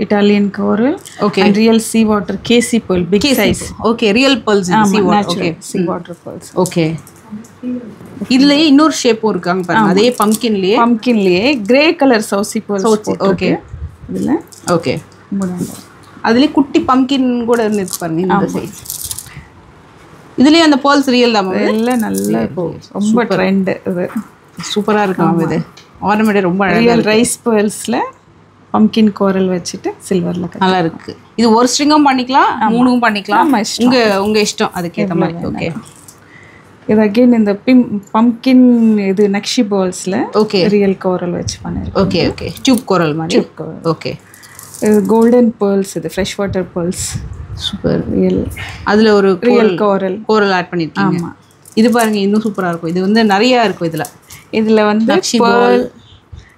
Speaker 3: Italian coral.
Speaker 1: Okay.
Speaker 3: And real sea water KC pearl, big size.
Speaker 1: Okay, real pearls in sea water. Okay,
Speaker 3: sea water pearls.
Speaker 1: Okay. இதுலயே இன்னொரு ஷேப்பும் இருக்காங்க பாருங்க, அதே பம்ப்கின்லயே
Speaker 3: grey colour Chausie pearls.
Speaker 1: Okay,
Speaker 3: இதுல
Speaker 1: okay, அதுலயே குட்டி pumpkin கூட இருக்கு பாருங்க இந்த சைஸ். இதுலயே அந்த pearls ரியல் தான்
Speaker 3: எல்லாம் நல்லா ரொம்ப ட்ரெண்ட். இது
Speaker 1: சூப்பரா இருக்கு. இது ஆர்னமெண்ட் ரொம்ப அழகா
Speaker 3: ரியல் ரைஸ் pearlsல பம்ப்கின் கோரல் வச்சுட்டு சில்வர்ல
Speaker 1: நல்லா இருக்கு. இது ஒரு ஸ்ட்ரிங்கும் பண்ணிக்கலாம், மூணும் பண்ணிக்கலாம், உங்க இஷ்டம் அதுக்கேற்ற மாதிரி. ஓகே,
Speaker 3: இது அகைன் இந்த பம்ப்கின் இது நக்ஷி பால்ஸ்ல
Speaker 1: ஓகே
Speaker 3: ரியல் கோரல் வச்சு பண்ணிருக்கோம்.
Speaker 1: ஓகே, ஓகே, டியூப் கோரல் மாதிரி. ஓகே,
Speaker 3: இது கோல்டன் pearls, இது fresh water pearls.
Speaker 1: Super,
Speaker 3: real
Speaker 1: அதுல ஒரு
Speaker 3: ரியல் கோரல்
Speaker 1: ஆட் பண்ணிருக்கீங்க. ஆமா, இது பாருங்க இன்னும் சூப்பரா இருக்கும். இது வந்து நிறைய இருக்கும் இதுல
Speaker 3: வந்து pearl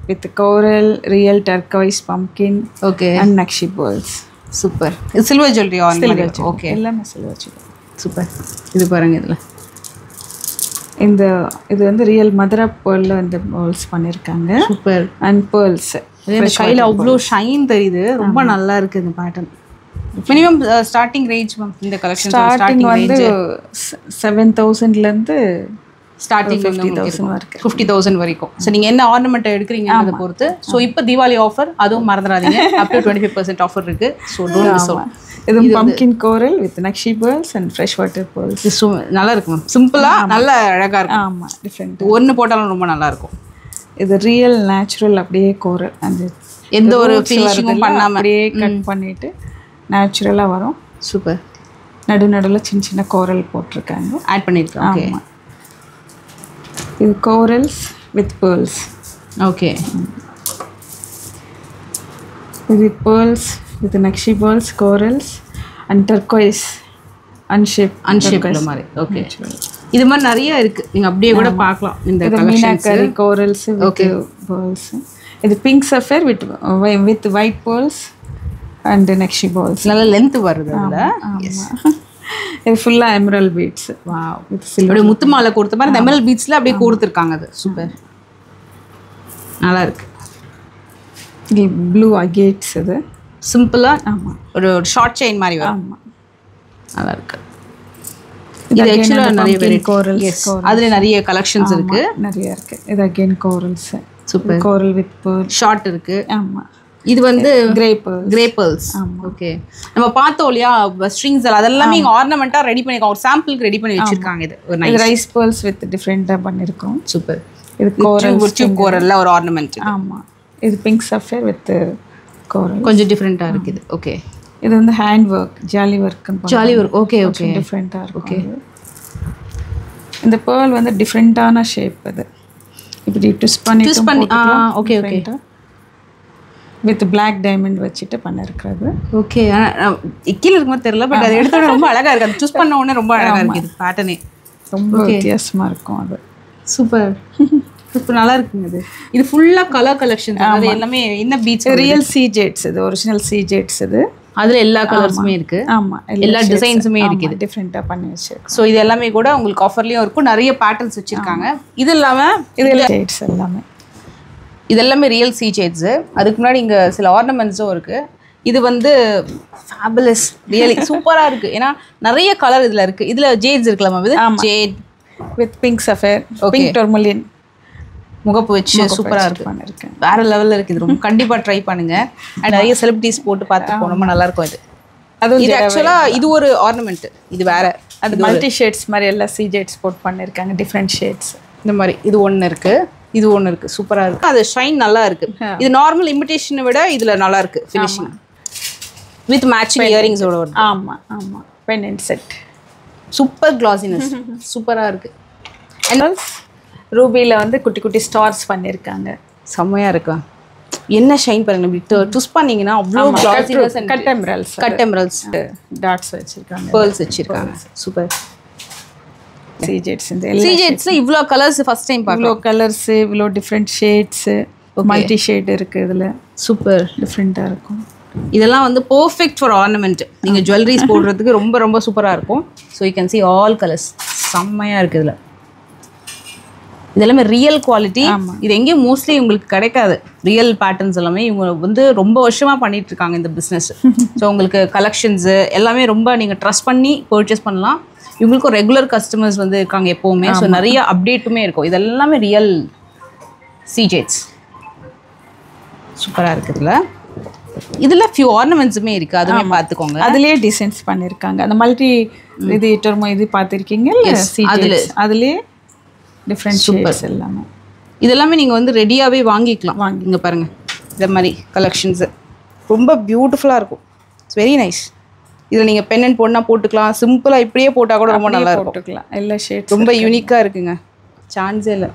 Speaker 3: with coral, real turquoise pumpkin,
Speaker 1: okay,
Speaker 3: and nakshi pearls.
Speaker 1: Super. இது சில்வர் ஜுவல்லரி ஆர்னமெண்ட். ஓகே,
Speaker 3: எல்லாமே சில்வர் ஜுவல்லரி.
Speaker 1: சூப்பர். இது பாருங்க
Speaker 3: இது வந்து ரியல் மதுரா pearlல இந்த pearls பண்ணிருக்காங்க.
Speaker 1: சூப்பர்.
Speaker 3: and pearls
Speaker 1: கையில அவ்வளோ ஷைன் தெரியுது. ரொம்ப நல்லா இருக்கு இந்த pattern. Minimum starting range ma'am இந்த கலெக்ஷன்
Speaker 3: ஸ்டார்டிங் வந்து 7000 ல இருந்து
Speaker 1: ஸ்டார்டிங் 50,000 வரைக்கும். ஸோ நீங்கள் என்ன ஆர்னமெண்ட் எடுக்கிறீங்கன்றதை பொறுத்து. ஸோ இப்போ தீபாவளி ஆஃபர், அதுவும் மறந்துடாதீங்க, அப் டு 25% ஆஃபர் இருக்கு. So don't miss out.
Speaker 3: இது pumpkin coral with nakshi pearls and fresh water pearls.
Speaker 1: நல்லா இருக்கு மேம், சிம்பிளா நல்ல அழகா இருக்கு.
Speaker 3: ஆமா, டிஃபரெண்ட்.
Speaker 1: ஒன்று போட்டாலும் ரொம்ப நல்லா இருக்கும்.
Speaker 3: இது ரியல் நேச்சுரல் அப்படியே கோரல், அந்த
Speaker 1: எந்த ஒரு ஃபினிஷிங்கும் பண்ணாம
Speaker 3: அப்படியே கட் பண்ணிட்டு நேச்சுரலா வரும்.
Speaker 1: சூப்பர்.
Speaker 3: நடுவுல சின்ன சின்ன கோரல் போட்டிருக்காங்க,
Speaker 1: ஆட் பண்ணிருக்காங்க. ஓகே,
Speaker 3: இது corals with pearls.
Speaker 1: ஓகே,
Speaker 3: இது pearls with nakshi pearls, corals and turquoise unshaped
Speaker 1: மாதிரி. ஓகே, இது மாதிரி நிறைய இருக்கு, நீங்க அப்படியே கூட பார்க்கலாம் இந்த collections.
Speaker 3: Meenakari corals with pearls. இது pink sapphire with white pearls and nakshi pearls.
Speaker 1: நல்ல லெந்த் வருது அதுல. எஸ்,
Speaker 3: இது ஃபுல்லா emerald beads.
Speaker 1: Wow, with silver முத்து மாலை கொடுத்த மாதிரி அந்த எமரல்ட் பீட்ஸ்ல அப்படியே கொடுத்திருக்காங்க. அது சூப்பர், நல்லா இருக்கு.
Speaker 3: இது ப்ளூ அகேட்ஸ். இது
Speaker 1: சிம்பிளா ஒரு ஷார்ட் செயின் மாதிரி வரும். ஆமா, நல்லா இருக்கு. இது एक्चुअली நிறைய வெரைட்டி, அதுல நிறைய கலெக்ஷன்ஸ் இருக்கு,
Speaker 3: நிறைய இருக்கு. இது again corals.
Speaker 1: Super.
Speaker 3: coral with pearl
Speaker 1: short இருக்கு.
Speaker 3: ஆமா,
Speaker 1: இது வந்து
Speaker 3: கிரே pearls.
Speaker 1: ஓகே, நம்ம பார்த்தோம் இல்லையா ஸ்ட்ரிங்ஸ் எல்லாம், அதெல்லாம் இங்க ஆர்னமெண்டா ரெடி பண்ணிருக்காங்க, ஒரு சாம்பிளுக்கு ரெடி பண்ணி வச்சிருக்காங்க. இது ஒரு நைஸ்
Speaker 3: ரைஸ் pearls with டிஃபரெண்டா பண்ணிருக்கோம்.
Speaker 1: சூப்பர்.
Speaker 3: இது
Speaker 1: டியூப் கோரல்ல ஒரு ஆர்னமெண்ட்.
Speaker 3: ஆமா, இது பிங்க் sapphire with coral,
Speaker 1: கொஞ்சம் டிஃபரெண்டா இருக்கு இது. ஓகே,
Speaker 3: இது வந்து hand work, jali work.
Speaker 1: Okay, okay,
Speaker 3: டிஃபரெண்டா இருக்கு. ஓகே, இந்த pearl வந்து டிஃபரெண்டான ஷேப். அது இப்படி ட்விஸ்ட் பண்ணி
Speaker 1: okay, okay,
Speaker 3: with black diamond வச்சுட்டு பண்ணிருக்கிறது.
Speaker 1: ஓகே, கீழே இருக்கும்போது தெரியல, பட் அது எடுத்தோட ரொம்ப அழகா இருக்கு. அது சூஸ் பண்ண உடனே ரொம்ப அழகா இருக்கு. இது பேட்டர்னே
Speaker 3: ரொம்ப வித்தியாசமா இருக்கும். அது
Speaker 1: சூப்பர், சூப்பர், நல்லா இருக்குங்க. இது ஃபுல்லா கலர் கலெக்ஷன். அது எல்லாமே என்ன பீட்ஸ்,
Speaker 3: ரியல் சீ ஜெட்ஸ். இது ஒரிஜினல் சீ ஜெட்ஸ். இது அதுல
Speaker 1: எல்லா கலர்ஸுமே இருக்கு.
Speaker 3: ஆமா,
Speaker 1: எல்லா டிசைன்ஸுமே இருக்கு.
Speaker 3: டிஃபரெண்டா பண்ணி வச்சிருக்காங்க.
Speaker 1: சோ இது எல்லாமே கூட உங்களுக்கு ஆஃபர்லயும் இருக்கும். நிறைய பேட்டர்ன்ஸ் வச்சிருக்காங்க. இது இல்லாம
Speaker 3: ஜெட்ஸ் எல்லாமே,
Speaker 1: இது எல்லாமே ரியல் சீ ஜெட்ஸ். அதுக்கு முன்னாடி இங்க சில ஆர்னமெண்ட்ஸும் இருக்கு. இது வந்து ஃபேபுலஸ், ரியலி சூப்பரா இருக்கு. ஏன்னா நிறைய கலர் இதுல இருக்கு. இதுல ஜேட்ஸ் இருக்குல்ல, இது jade
Speaker 3: with pink sapphire, pink tourmaline
Speaker 1: முகப்பு வச்சு சூப்பரா இருக்கு. வேற லெவல்ல இருக்கு. இது ரொம்ப கண்டிப்பா ட்ரை பண்ணுங்க. அண்ட் நிறைய செலிபிரிட்டிஸ் போட்டு பார்த்துப்போம், ரொம்ப நல்லா இருக்கும். இது
Speaker 3: அதுவும்
Speaker 1: இது ஆக்சுவலா இது ஒரு ஆர்னமெண்ட், இது வேற.
Speaker 3: அது மல்டி ஷேட்ஸ் மாதிரி எல்லாம் சீஜெட்ஸ் போட் பண்ணிருக்காங்க, டிஃப்ரெண்ட் ஷேட்ஸ்.
Speaker 1: இந்த மாதிரி இது ஒன்று இருக்கு, இது ஒன்று இருக்கு, சூப்பரா இருக்கு. அது ஷைன் நல்லா இருக்கு. இது நார்மல் இமிடேஷனை விட இதுல நல்லா இருக்கு ஃபினிஷிங். வித் மேட்சிங் இயரிங்ஸோட வருது.
Speaker 3: ஆமா ஆமா, பெண்டன்ட் செட்.
Speaker 1: சூப்பர் கிளாசினஸ், சூப்பரா இருக்கு.
Speaker 3: அண்ட் ரூபில வந்து குட்டி குட்டி ஸ்டார்ஸ் பண்ணிருக்காங்க,
Speaker 1: செம்மையா இருக்கு. என்ன ஷைன் பாருங்க, இப்படி ட்விஸ்ட் பண்ணீங்கன்னா அவ்வளோ classiness.
Speaker 3: Cut emeralds,
Speaker 1: cut emeralds,
Speaker 3: dots வச்சிருக்காங்க,
Speaker 1: pearls வச்சிருக்காங்க. சூப்பர்.
Speaker 3: சீஜெட்ஸ் இந்த
Speaker 1: சீஜெட்ஸ்ல இவ்ளோ கலர்ஸ் ஃபர்ஸ்ட் டைம் பார்க்கறோம்.
Speaker 3: இவ்ளோ கலர்ஸ், இவ்ளோ டிஃப்ரெண்ட் ஷேட்ஸ், மல்டி ஷேட் இருக்கு இதுல.
Speaker 1: சூப்பர்
Speaker 3: டிஃப்ரெண்டா இருக்கும்.
Speaker 1: இதெல்லாம் வந்து பெர்ஃபெக்ட் ஃபார் ஆர்னமெண்ட். நீங்க ஜுவல்லரிஸ் போடுறதுக்கு ரொம்ப ரொம்ப சூப்பரா இருக்கும். So you can see all colours. செம்மையா இருக்கு இதுல. இதெல்லாமே ரியல் குவாலிட்டி. இது எங்கேயும் மோஸ்ட்லி உங்களுக்கு கிடைக்காது. ரியல் பேட்டர்ன்ஸ் எல்லாமே இவங்க வந்து ரொம்ப வருஷமா பண்ணிட்டு இருக்காங்க இந்த பிஸ்னஸ். ஸோ உங்களுக்கு கலெக்ஷன்ஸ் எல்லாமே ரொம்ப நீங்கள் ட்ரஸ்ட் பண்ணி பர்ச்சேஸ் பண்ணலாம். இவங்களுக்கும் ரெகுலர் கஸ்டமர்ஸ் வந்து இருக்காங்க எப்போவுமே. ஸோ நிறைய அப்டேட்டுமே இருக்கும். இதெல்லாமே ரியல் சீஜெட்ஸ். சூப்பராக இருக்குது. இதில் ஃபியூ ஆர்னமெண்ட்ஸுமே இருக்குது, அதுவுமே பார்த்துக்கோங்க.
Speaker 3: அதுலேயே டிசைன்ஸ் பண்ணியிருக்காங்க. அந்த மல்டி இது டர்மோ இது பார்த்துருக்கீங்க, அதுலேயே டிஃப்ரெண்ட் ஷேப்ஸ் எல்லாமே.
Speaker 1: இதெல்லாமே நீங்கள் வந்து ரெடியாகவே வாங்கிக்கலாம். இங்கே பாருங்கள், இந்த மாதிரி கலெக்ஷன்ஸு ரொம்ப பியூட்டிஃபுல்லாக இருக்கும். It's very nice. இதில் நீங்கள் பென்னன்ட் போடனா போட்டுக்கலாம், சிம்பிளாக இப்படியே போட்டால் கூட ரொம்ப நல்லா இருக்கும்.
Speaker 3: போட்டுக்கலாம். எல்லா ஷேட்
Speaker 1: ரொம்ப யூனிக்காக இருக்குங்க, சான்ஸே இல்லை.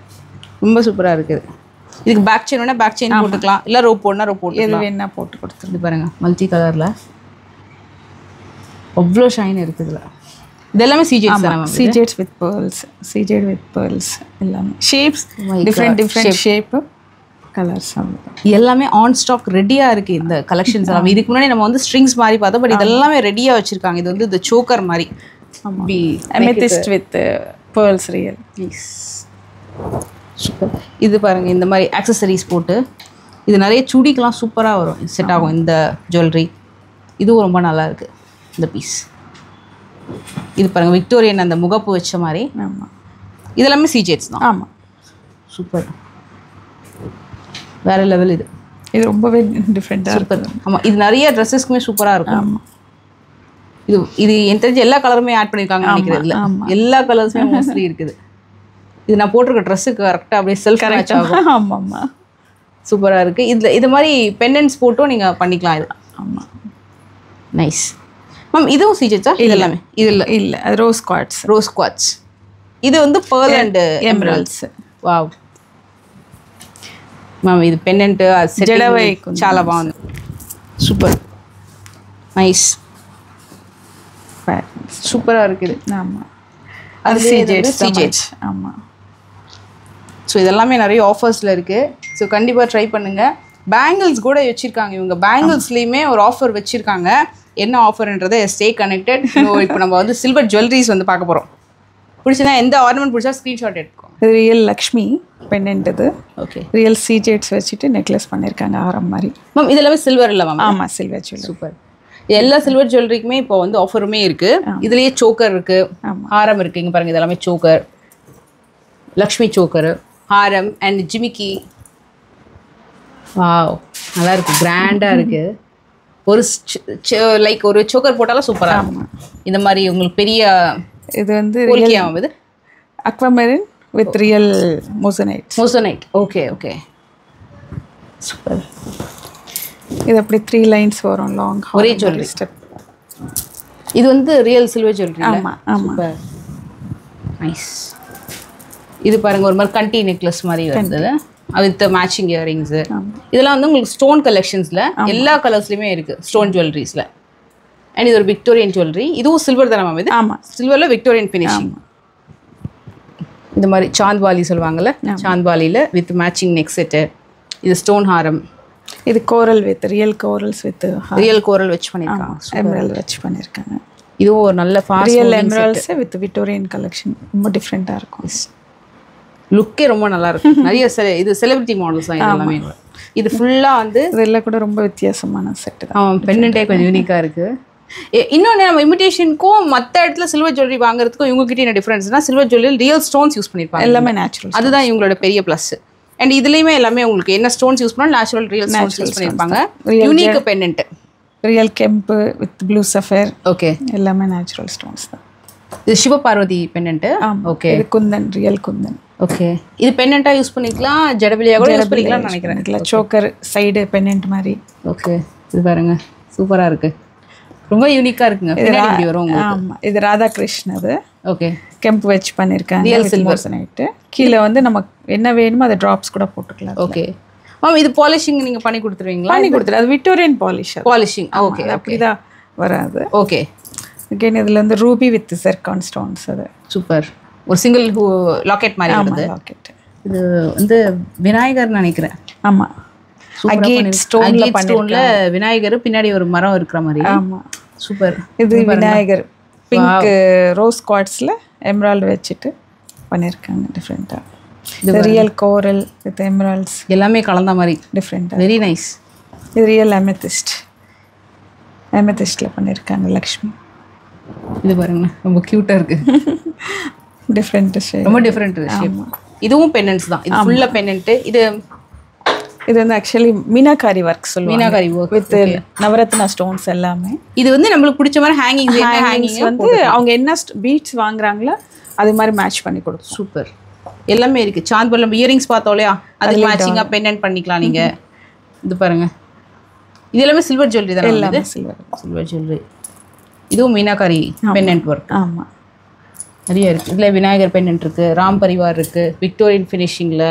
Speaker 1: ரொம்ப சூப்பராக இருக்குது. இதுக்கு பேக் செயின் வேணால் பேக் செயின் போட்டுக்கலாம், இல்லை ரோப் போடனா ரோப் போட்டு
Speaker 3: எது வேணா போட்டு கொடுத்துருக்கு.
Speaker 1: பாருங்கள் மல்டி கலரில் அவ்வளோ ஷைன் இருக்குது. இதில் இதெல்லாமே சீஜெட்ஸ் தான்.
Speaker 3: சீஜெட்ஸ் வித் pearls, சீஜெட் வித் pearls எல்லாமே. ஷேப்ஸ் டிஃப்ரெண்ட் ஷேப், கலர்ஸ்
Speaker 1: எல்லாமே ஆன் ஸ்டாக் ரெடியாக இருக்குது இந்த கலெக்ஷன்ஸ் எல்லாமே. இதுக்கு முன்னாடி நம்ம வந்து ஸ்ட்ரிங்ஸ் மாதிரி பார்த்தோம், பட் இதெல்லாமே ரெடியாக வச்சுருக்காங்க. இது வந்து இந்த சோக்கர் மாதிரி.
Speaker 3: Amethyst with pearls real.
Speaker 1: Super. இது பாருங்கள், இந்த மாதிரி ஆக்சசரிஸ் போட்டு இது நிறைய சுடிக்கெலாம் சூப்பராக வரும், செட் ஆகும் இந்த ஜுவல்லரி. இதுவும் ரொம்ப நல்லா இருக்குது இந்த பீஸ். இது பாருங்கள், விக்டோரியன் அந்த முகப்பு வச்ச மாதிரி.
Speaker 3: ஆமாம்,
Speaker 1: இதெல்லாமே சீஜெட்ஸ் தான்.
Speaker 3: ஆமாம்,
Speaker 1: சூப்பர், வேறு லெவல். இது
Speaker 3: ரொம்பவே டிஃப்ரெண்ட்டாக
Speaker 1: சூப்பர். ஆமாம், இது நிறைய ட்ரெஸ்ஸஸ்க்குமே சூப்பராக இருக்கும்.
Speaker 3: ஆமாம்,
Speaker 1: இது எனக்கு தெரிஞ்சு எல்லா கலருமே ஆட் பண்ணியிருக்காங்கன்னு நினைக்கிறேன். இல்லை, எல்லா கலர்ஸுமே மோஸ்ட்லி இருக்குது. இது நான் போட்டிருக்க ட்ரெஸ்ஸுக்கு கரெக்டாக அப்படியே செல்ஃப் மேட்ச் ஆகும்.
Speaker 3: ஆமாம்மா,
Speaker 1: சூப்பராக இருக்குது. இதில் இது மாதிரி பெண்டன்ட்ஸ் போட்டும் நீங்கள் பண்ணிக்கலாம். இது
Speaker 3: ஆமாம்,
Speaker 1: நைஸ். மேம் இதுவும் சீஜெட்ஸா? இது எல்லாமே இதில்
Speaker 3: இல்லை, அது ரோஸ் குவாட்ஸ். இது வந்து pearl and emeralds.
Speaker 1: Wow ma'am, ఇది పెండెంట్
Speaker 3: జడవై
Speaker 1: చాలా బాగుంది. సూపర్ నైస్, சூப்பராக இருக்குது.
Speaker 3: ஆமாம், அது சீஜெட்ஸ். ஆமாம்.
Speaker 1: ஸோ இதெல்லாமே நிறைய ஆஃபர்ஸில் இருக்குது. ஸோ கண்டிப்பாக ட்ரை பண்ணுங்கள். பேங்கிள்ஸ் கூட வச்சுருக்காங்க இவங்க. பேங்கிள்ஸ்லேயுமே ஒரு ஆஃபர் வச்சுருக்காங்க. என்ன ஆஃபர்ன்றதை ஸ்டே கனெக்டட். இப்போ நம்ம வந்து சில்வர் ஜுவல்லரிஸ் வந்து பார்க்க போகிறோம். பிடிச்சினா எந்த ஆர்னமெண்ட் பிடிச்சா ஸ்க்ரீன்ஷாட் எடுத்துக்கோங்க.
Speaker 3: இது ரியல் லக்ஷ்மி பெண்டன்ட். இது
Speaker 1: ஓகே,
Speaker 3: ரியல் சீஜெட்ஸ் வச்சுட்டு நெக்லஸ் பண்ணியிருக்காங்க, ஆரம் மாதிரி.
Speaker 1: மேம் இது எல்லாமே சில்வர் இல்லை மேம்?
Speaker 3: ஆமாம், சில்வர் ஜுவல்லரி.
Speaker 1: சூப்பர். எல்லா சில்வர் ஜுவல்லரிக்குமே இப்போ வந்து ஆஃபருமே இருக்குது. இதுலேயே சோக்கர் இருக்குது, ஹாரம் இருக்குது. இங்கே பாருங்கள், இதெல்லாமே choker, Lakshmi choker, Haram and ஜிமிக்கி. வாவ், நல்லா இருக்குது, கிராண்டாக இருக்குது. ஒரு லைக் ஒரு சோக்கர் போட்டாலும் சூப்பராக இருக்கும். இந்த மாதிரி உங்களுக்கு பெரிய
Speaker 3: இது வந்து
Speaker 1: இது
Speaker 3: aquamarine with real moissanite.
Speaker 1: Okay okay, super.
Speaker 3: இது அப்படி 3 லைன்ஸ் வரும், லாங்
Speaker 1: ஒரே ஜுவல்லரி ஸ்டெப். இது வந்து ரியல் சில்வர் ஜுவல்லரி.
Speaker 3: ஆமாம் ஆமாம்,
Speaker 1: நைஸ். இது பாருங்கள், ஒரு மாதிரி கண்டி நெக்லஸ் மாதிரி இருந்தது வித் மேட்சிங் இயரிங்ஸு. இதெல்லாம் வந்து உங்களுக்கு ஸ்டோன் கலெக்ஷன்ஸில் எல்லா கலர்ஸ்லையுமே இருக்குது, ஸ்டோன் ஜுவல்லரிஸில். அண்ட் இது ஒரு விக்டோரியன் ஜுவல்லரி. இதுவும் சில்வர் தானே மேம்? இது
Speaker 3: ஆமாம்,
Speaker 1: சில்வரில் விக்டோரியன் ஃபினிஷிங். இந்த மாதிரி சாந்த்வாலி சொல்லுவாங்கள்ல, சாந்த்வாலியில் வித் மேட்சிங் நெக் செட்டு. இது ஸ்டோன் ஹாரம்.
Speaker 3: இது coral with real corals with
Speaker 1: real coral வச்சு பண்ணியிருக்காங்க,
Speaker 3: எமரல்ட் வச்சு பண்ணியிருக்காங்க.
Speaker 1: இதுவும் ஒரு நல்ல fast
Speaker 3: real emeralds with Victorian collection. ரொம்ப டிஃப்ரெண்ட்டாக இருக்கும்,
Speaker 1: லுக்கே ரொம்ப நல்லா இருக்கும். நிறைய இது செலிபிரிட்டி மாடல்ஸ் தான் எல்லாமே. இது ஃபுல்லாக வந்து
Speaker 3: இதெல்லாம் கூட ரொம்ப வித்தியாசமான செட்டு தான்.
Speaker 1: பென்னண்டே கொஞ்சம் யூனிக்காக இருக்குது. இன்னொன்று, நம்ம இமிடேஷனுக்கும் மற்ற இடத்துல சில்வர் ஜுவல்லரி வாங்குறதுக்கும் இவங்ககிட்ட என்ன டிஃப்ரென்ஸ்னா, silver jewellery real stones use பண்ணியிருப்பாங்க,
Speaker 3: எல்லாமே நேச்சுரல்.
Speaker 1: அதுதான் இவங்களோட பெரிய ப்ளஸ். அண்ட் இதுலேயுமே எல்லாமே உங்களுக்கு என்ன ஸ்டோன்ஸ் யூஸ் பண்ணாலும் நேச்சுரல் ரியல் ஸ்டோன்ஸ் யூஸ் பண்ணியிருப்பாங்க. Unique பென்னண்ட்.
Speaker 3: Real கெம்பு with blue sapphire.
Speaker 1: Okay,
Speaker 3: எல்லாமே நேச்சுரல் ஸ்டோன்ஸ் தான்.
Speaker 1: இது சிவபார்வதி பெண்டன்ட். ஓகே,
Speaker 3: இது குந்தன், ரியல் குந்தன்.
Speaker 1: ஓகே, இது பெண்டன்ட்டா யூஸ் பண்ணிக்கலாம், ஜடபிலியா கூட யூஸ் பண்ணிக்கலாம்னு நினைக்கிறேன்.
Speaker 3: இதுல சோக்கர் சைடு பெண்டன்ட் மாதிரி.
Speaker 1: ஓகே, இது பாருங்க சூப்பரா இருக்கு, ரொம்ப யூனிக்கா இருக்குங்க. பின்னாடி இப்படி வரும் உங்களுக்கு.
Speaker 3: ஆமா, இது ராதா கிருஷ்ணது.
Speaker 1: ஓகே,
Speaker 3: கெம்ப் வச்சு பண்ணிருக்காங்க,
Speaker 1: ரியல் சில்வர்
Speaker 3: நைட்டு. கீழே வந்து நமக்கு என்ன வேணுமோ அதை டிராப்ஸ் கூட போட்டுக்கலாம்.
Speaker 1: ஓகே மேம், இது பாலிஷிங் நீங்க பண்ணி கொடுத்துருவீங்களா?
Speaker 3: பண்ணி கொடுத்துரு, அது விக்டோரியன் பாலிஷ்.
Speaker 1: பாலிஷிங் ஓகே,
Speaker 3: அப்படிதான் வராது.
Speaker 1: ஓகே,
Speaker 3: அகைன் இதுல வந்து ரூபி வித் ஜெர்கான் ஸ்டோன்ஸ். அது
Speaker 1: சூப்பர். ஒரு சிங்கிள் லாக்கெட் மாதிரி வருது.
Speaker 3: லாக்கெட்.
Speaker 1: இது வந்து விநாயகர் நினைக்கிறேன்.
Speaker 3: ஆமா, அகேட் ஸ்டோன்ல
Speaker 1: விநாயகர், பின்னாடி ஒரு மரம் இருக்கிற மாதிரி.
Speaker 3: ஆமா,
Speaker 1: சூப்பர்.
Speaker 3: இது விநாயகர் பிங்க் ரோஸ் குவார்ட்ஸ்ல எமரால்ட் வச்சுட்டு பண்ணிருக்காங்க டிஃப்ரெண்டா. இது ரியல் கோரல் வித் எமரால்ட்ஸ்
Speaker 1: எல்லாமே கலந்த மாதிரி
Speaker 3: டிஃப்ரெண்டா,
Speaker 1: வெரி நைஸ்.
Speaker 3: இது ரியல் அமெத்திஸ்ட், அமெத்திஸ்ட்ல பண்ணிருக்காங்க லக்ஷ்மி.
Speaker 1: இது பாருங்க ரொம்ப கியூட்டா இருக்கு.
Speaker 3: டிஃப்ரெண்ட் ஷேப்,
Speaker 1: ரொம்ப டிஃப்ரெண்ட் ஷேப். இதுவும் பெண்டன்ட்ஸ் தான். இது ஃபுல்லா பெண்டன்ட். இது
Speaker 3: வந்து ஆக்சுவலி மீனாகாரி ஒர்க் சொல்லுவாங்க.
Speaker 1: Meenakari work
Speaker 3: with Navratna stones எல்லாமே.
Speaker 1: இது வந்து நம்மளுக்கு பிடிச்ச மாதிரி ஹேங்கிங்ஸ்
Speaker 3: வந்து அவங்க என்ன பீட்ஸ் வாங்குறாங்களோ அது மாதிரி மேட்ச் பண்ணி கொடுக்கும்.
Speaker 1: சூப்பர். எல்லாமே இருக்கு. சாந்த்பல்லம் இயரிங்ஸ் பார்த்தோலையா, அதுக்கு மேட்சிங்கா பெண்டன்ட் பண்ணிக்கலாம் நீங்க. இது பாருங்க, இது எல்லாமே சில்வர் ஜுவல்லரி தான். எல்லாமே சில்வர் ஜுவல்லரி. இதுவும் மீனாகாரி பெண்டன்ட் ஒர்க். ஆமா, நிறைய இருக்குது. இதில் விநாயகர் பெண்டன்ட் இருக்குது, ராம் பரிவார் இருக்குது, விக்டோரியன் ஃபினிஷிங்கில்.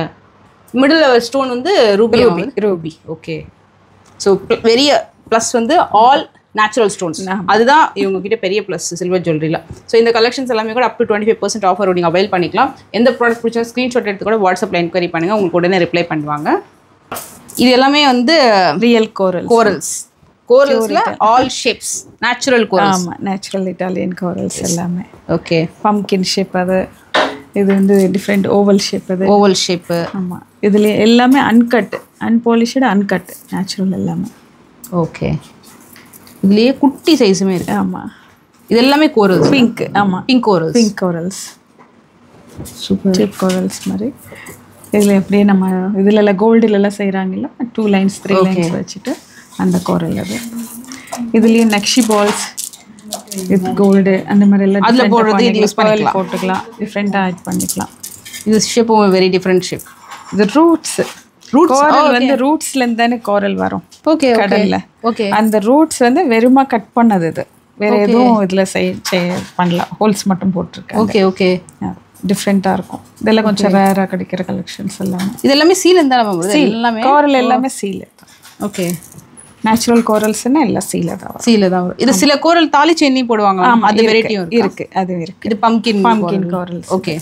Speaker 1: மிடில் ஸ்டோன் வந்து ரூபி. ஓகே, ஸோ பெரிய ப்ளஸ் வந்து ஆல் நேச்சுரல் ஸ்டோன்ஸ். அதுதான் இவங்ககிட்ட பெரிய ப்ளஸ் சில்வர் ஜுவல்லரியில். ஸோ இந்த கலெக்ஷன்ஸ் எல்லாமே கூட அப் டு 25% ஆஃபர் நீங்கள் அவைல் பண்ணிக்கலாம். எந்த ப்ராடக்ட் பிடிச்சா ஸ்க்ரீன்ஷாட் எடுத்து கூட வாட்ஸ்அப்பில் என்கொயரி பண்ணுங்கள், உங்களுக்கு உடனே ரிப்ளை பண்ணுவாங்க. இது எல்லாமே வந்து ரியல் கோரல்ஸ். கோரல்ஸ்ல ஆல் ஷேப்ஸ் நேச்சுரல் கோரல்ஸ். ஆமா, நேச்சுரல் இட்டாலியன் கோரல்ஸ் எல்லாமே. Okay, pumpkin shape. அது இது வந்து டிஃப்ரெண்ட் ஓவல் ஷேப். அது ஓவல் ஷேப். ஆமா, இதுல எல்லாமே அன்கட், அன்பாலிஷ்டு அன்கட், நேச்சுரல் எல்லாமே. ஓகே, இதுலயே குட்டி சைஸுமே இருக்கு. ஆமா, இது எல்லாமே கோரல்ஸ். பிங்க். ஆமா, pink corals. Super. Cheap corals மாதிரி. இதுல எப்படியே நம்ம இதுல கோல்டுல செய்யறாங்கல்ல, 2 lines 3 lines வச்சுட்டு அந்த கோரல். அது இதுலயும் நக்ஷி பால்ஸ் வித் கோல்டு அந்த மாதிரி எல்லாம் அதுல போடுறது இது யூஸ் பண்ணிக்கலாம், போட்டுக்கலாம், டிஃபரெண்டா ஆட் பண்ணிக்கலாம். இது ஷேப் வெரி டிஃபரெண்ட் ஷேப். இது ரூட்ஸ் கோரல் வந்து ரூட்ஸ்ல இருந்து தானே கோரல் வரும். ஓகே, கடல்ல. ஓகே, அந்த ரூட்ஸ் வந்து வெறுமா கட் பண்ணது. இது வேற எதுவும் இதுல பண்ணலாம், ஹோல்ஸ் மட்டும் போட்டுருக்கேன். ஓகே ஓகே, டிஃப்ரெண்டா இருக்கும். இதெல்லாம் கொஞ்சம் ரேரா கிடைக்கிற கலெக்ஷன்ஸ் எல்லாம். இது எல்லாமே சீல் இருந்தா எல்லாமே கோரல் எல்லாமே சீல். ஓகே, நேச்சுரல் கோரல்ஸ்னா எல்லாம் சீல தான் வரும். இது சில கோரல் தாலி செயின்லயும் போடுவாங்க. அது வெரைட்டியும் இருக்கு. அது இருக்கு. இது பம்ப்கின் கோரல். ஓகே,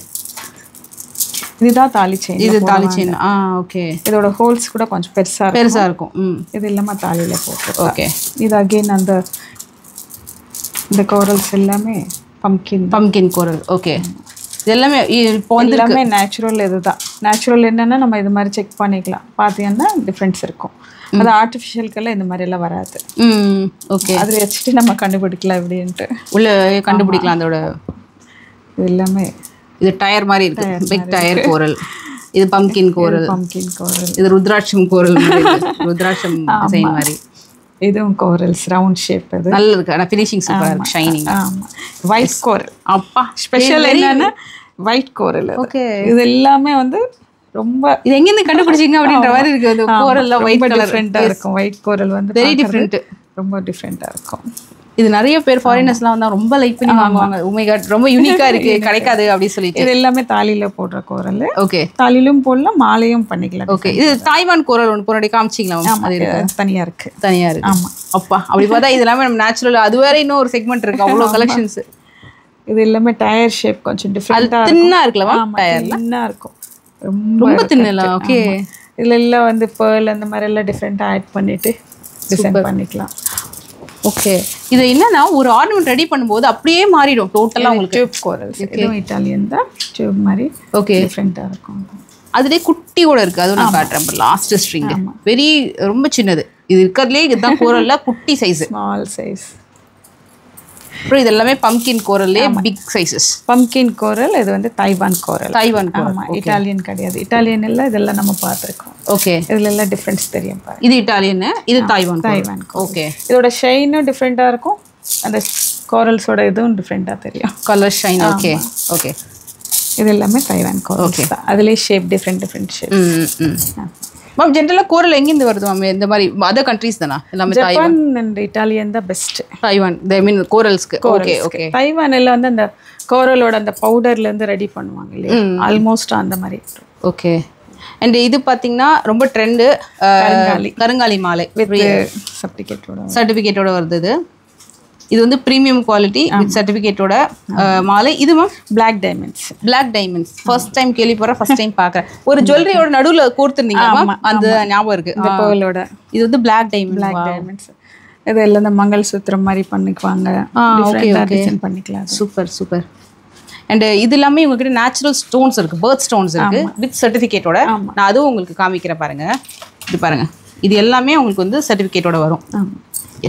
Speaker 1: இதுதான் தாலி செயின். இது தாலி செயின். ஓகே, இதோட ஹோல்ஸ் கூட கொஞ்சம் பெருசா இருக்கும். இது இல்லாம தாலியில போட்டு. ஓகே, இது அகைன் அந்த இந்த கோரல்ஸ் எல்லாமே பம்ப்கின் கோரல். ஓகே, இது எல்லாமே இப்போ வந்து எல்லாமே நேச்சுரல். இதுதான் நேச்சுரல். என்னன்னா நம்ம இது மாதிரி செக் பண்ணிக்கலாம். பார்த்தீங்கன்னா டிஃப்ரென்ஸ் இருக்கும். அது ஆர்டிஃபிஷியலுக்கெல்லாம் இந்த மாதிரி எல்லாம் வராது. ஓகே, அதில் வச்சுட்டு நம்ம கண்டுபிடிக்கலாம் எப்படின்ட்டு உள்ள கண்டுபிடிக்கலாம். அதோட இது எல்லாமே இது டயர் மாதிரி இருக்கு. பிக் டயர் கோரல். இது பம்ப்கின் கோரல். இது ருத்ராட்சம் கோரல். ருத்ராட்சம் டிசைன் மாதிரி. இதுவும் கோரல்ஸ் ரவுண்ட் ஷேப். அது நல்லா இருக்கு. ஆனால் ஃபினிஷிங் சூப்பராக இருக்கு, ஷைனிங். ஆமாம், ஒயிட் கோரல். அப்பா, ஸ்பெஷல் என்னன்னா ஒயிட் கோரல். ஓகே, இது எல்லாமே வந்து ரொம்ப இது எங்கேருந்து கண்டுபிடிச்சிங்க அப்படின்ற மாதிரி இருக்கு. அது கோரல்லாம் ஒயிட் கலர் டிஃப்ரெண்ட்டாக இருக்கும். ஒயிட் கோரல் வந்து வெரி டிஃப்ரெண்ட், ரொம்ப டிஃப்ரெண்ட்டாக இருக்கும். இது நிறைய பேர் ஃபாரினர்ஸ்லாம் வந்தால் ரொம்ப லைக் பண்ணி வாங்குவாங்க. உமை காட் ரொம்ப யூனிக்காக இருக்கு, கிடைக்காது அப்படின்னு சொல்லிட்டு. இது எல்லாமே தாலியில் போடுற கோரல். ஓகே, தாலிலும் போடலாம், மாலையும் பண்ணிக்கலாம். ஓகே, இது தாய்வான் கோரல் ஒன்று போராடி காமிச்சிங்களா? அது தனியாக இருக்கு. ஆமாம். அப்பா, அப்படி பார்த்தா இது எல்லாமே நம்ம நேச்சுரல். அது வேற இன்னும் ஒரு செக்மெண்ட் இருக்கு, அவ்வளோ கலெக்ஷன்ஸ். இது எல்லாமே டயர் ஷேப் கொஞ்சம் டிஃப்ரெண்ட்டாக தின்னா இருக்குல்ல, டயர்ல தின்னா இருக்கும், ரொம்ப தின்னலாம். ஓகே, இதுல எல்லாம் வந்து பேர்ல் அந்த மாதிரி எல்லாம் டிஃப்ரெண்ட்டாக ஆட் பண்ணிட்டு டிசைன் பண்ணிக்கலாம். ஓகே, இது என்னன்னா ஒரு ஆர்னமெண்ட் ரெடி பண்ணும்போது அப்படியே மாறிடும் டோட்டலாக உங்களுக்கு. Tube corals. இதுவும் இட்டாலியன் தான், டியூப் மாதிரி. ஓகே, டிஃப்ரெண்ட்டாக இருக்கும். அதுலேயே குட்டி கூட இருக்குது, அதுவும் நான் காட்டுறேன். லாஸ்ட் ஸ்ட்ரிங் வெரி ரொம்ப சின்னது. இது இருக்கிறதுலே இதுதான் கோரல்ல குட்டி சைஸ், ஸ்மால் சைஸ். அப்புறம் இது எல்லாமே பம்கின் கோரல்லே பிக் சைஸஸ்.
Speaker 3: பம்கின் கோரல், இது வந்து தைவான் கோரல்.
Speaker 1: தைவான் கோரல்.
Speaker 3: ஆமா, இட்டாலியன் கிடையாது. இட்டாலியன் இல்ல, இதெல்லாம் நம்ம பார்த்துருக்கோம்.
Speaker 1: ஓகே,
Speaker 3: இதுல எல்லாம் டிஃபரன்ஸ் தெரியும் பாருங்க.
Speaker 1: இது இட்டாலியன், இது தைவான்.
Speaker 3: தைவான்.
Speaker 1: ஓகே,
Speaker 3: இதோட ஷைனும் டிஃப்ரெண்டா இருக்கும், அந்த கோரல்ஸோட இதுவும் டிஃப்ரெண்டா தெரியும்.
Speaker 1: Colour shine. ஓகே ஓகே,
Speaker 3: இது எல்லாமே தைவான் கோரல்ஸ் தான். அதுலயே ஷேப் டிஃப்ரெண்ட் ஷேப்.
Speaker 1: மேம் ஜென்ரலாக கோரல் எங்கேருந்து வருது மேம்? இந்த மாதிரி அதர் கண்ட்ரீஸ் தானா எல்லாமே?
Speaker 3: ஜப்பான் அண்ட் இட்டாலியன் தான் பெஸ்ட்.
Speaker 1: தைவான் ஐ மீன் கோரல்ஸ்க்கு. Okay okay.
Speaker 3: தைவானில் வந்து அந்த கோரலோட அந்த பவுடர்லேருந்து ரெடி பண்ணுவாங்க இல்லையா, ஆல்மோஸ்ட் அந்த மாதிரி.
Speaker 1: ஓகே. அண்ட் இது பார்த்தீங்கன்னா ரொம்ப ட்ரெண்டு, கருங்காலி மாலை
Speaker 3: வித்
Speaker 1: சர்டிஃபிகேட்டோட வருது. இது வந்து ப்ரீமியம் குவாலிட்டி வித் சர்டிஃபிகேட்டோட மாலை. இது ma'am
Speaker 3: black diamonds.
Speaker 1: Black diamonds first time கேள்விப்படுறேன், ஃபர்ஸ்ட் டைம் பார்க்குறேன். ஒரு ஜுவல்லரியோட நடுவில் கோர்த்துருந்தீங்க அந்த ஞாபகம் இருக்கு.
Speaker 3: இந்த பேர்லோட இது
Speaker 1: வந்து பிளாக் டைமண்ட்.
Speaker 3: பிளாக் டைமண்ட்ஸ் இது எல்லாம் இந்த மங்கள் சூத்திரம் மாதிரி பண்ணிக்குவாங்க. டிசைன் பண்ணிக்கலாம்.
Speaker 1: Super super. அண்ட் இது எல்லாமே உங்ககிட்ட நேச்சுரல் ஸ்டோன்ஸ் இருக்கு, பர்த் ஸ்டோன்ஸ் இருக்கு வித் சர்டிஃபிகேட்டோட. நான் அதுவும் உங்களுக்கு காமிக்கிறேன் பாருங்க. இது பாருங்க, இது எல்லாமே உங்களுக்கு வந்து சர்டிஃபிகேட்டோட வரும்.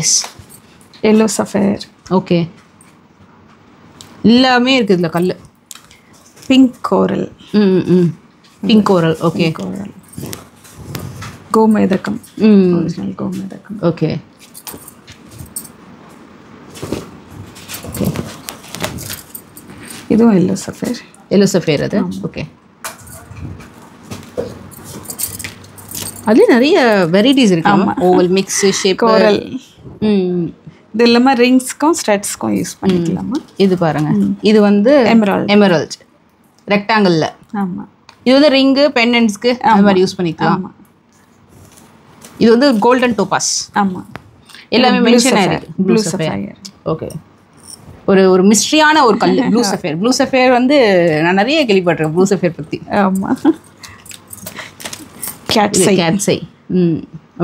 Speaker 1: S,
Speaker 3: yellow sapphire.
Speaker 1: ஓகே, எல்லாமே இருக்குது இதில் கல்.
Speaker 3: பிங்க் கோரல்.
Speaker 1: பிங்க் கோரல். ஓகே.
Speaker 3: கோரல் கோமேதகம். ஒரிஜினல் கோமேதகம்.
Speaker 1: ஓகே.
Speaker 3: இதுவும் எல்லோ சஃபயர்.
Speaker 1: எல்லோ சஃபயர் அது. ஓகே. அதுலேயே நிறைய வெரைட்டிஸ் இருக்கு. ஓவல் மிக்ஸ் ஷேப்
Speaker 3: கோரல். இது இல்லாமல் ரிங்ஸ்க்கும் ஸ்டட்ஸ்க்கும் யூஸ் பண்ணிக்கலாமா?
Speaker 1: இது பாருங்க, இது வந்து எமரால்ட் ரெக்டாங்கிளில்.
Speaker 3: ஆமாம்,
Speaker 1: இது வந்து ரிங்கு பெண்டன்ட்ஸ்க்கு அந்த மாதிரி யூஸ் பண்ணிக்கலாம். இது வந்து கோல்டன் டோபாஸ்.
Speaker 3: ஆமாம்,
Speaker 1: எல்லாமே மென்ஷன் ஆயிருக்கு. Blue sapphire. ஓகே. ஒரு மிஸ்ட்ரியான ஒரு கல் ப்ளூ சஃபயர். ப்ளூ சஃபயர் வந்து நான் நிறைய கேள்விப்பட்டிருக்கேன் ப்ளூ சஃபயர் பற்றி.
Speaker 3: ஆமாம். கேட்ஸை.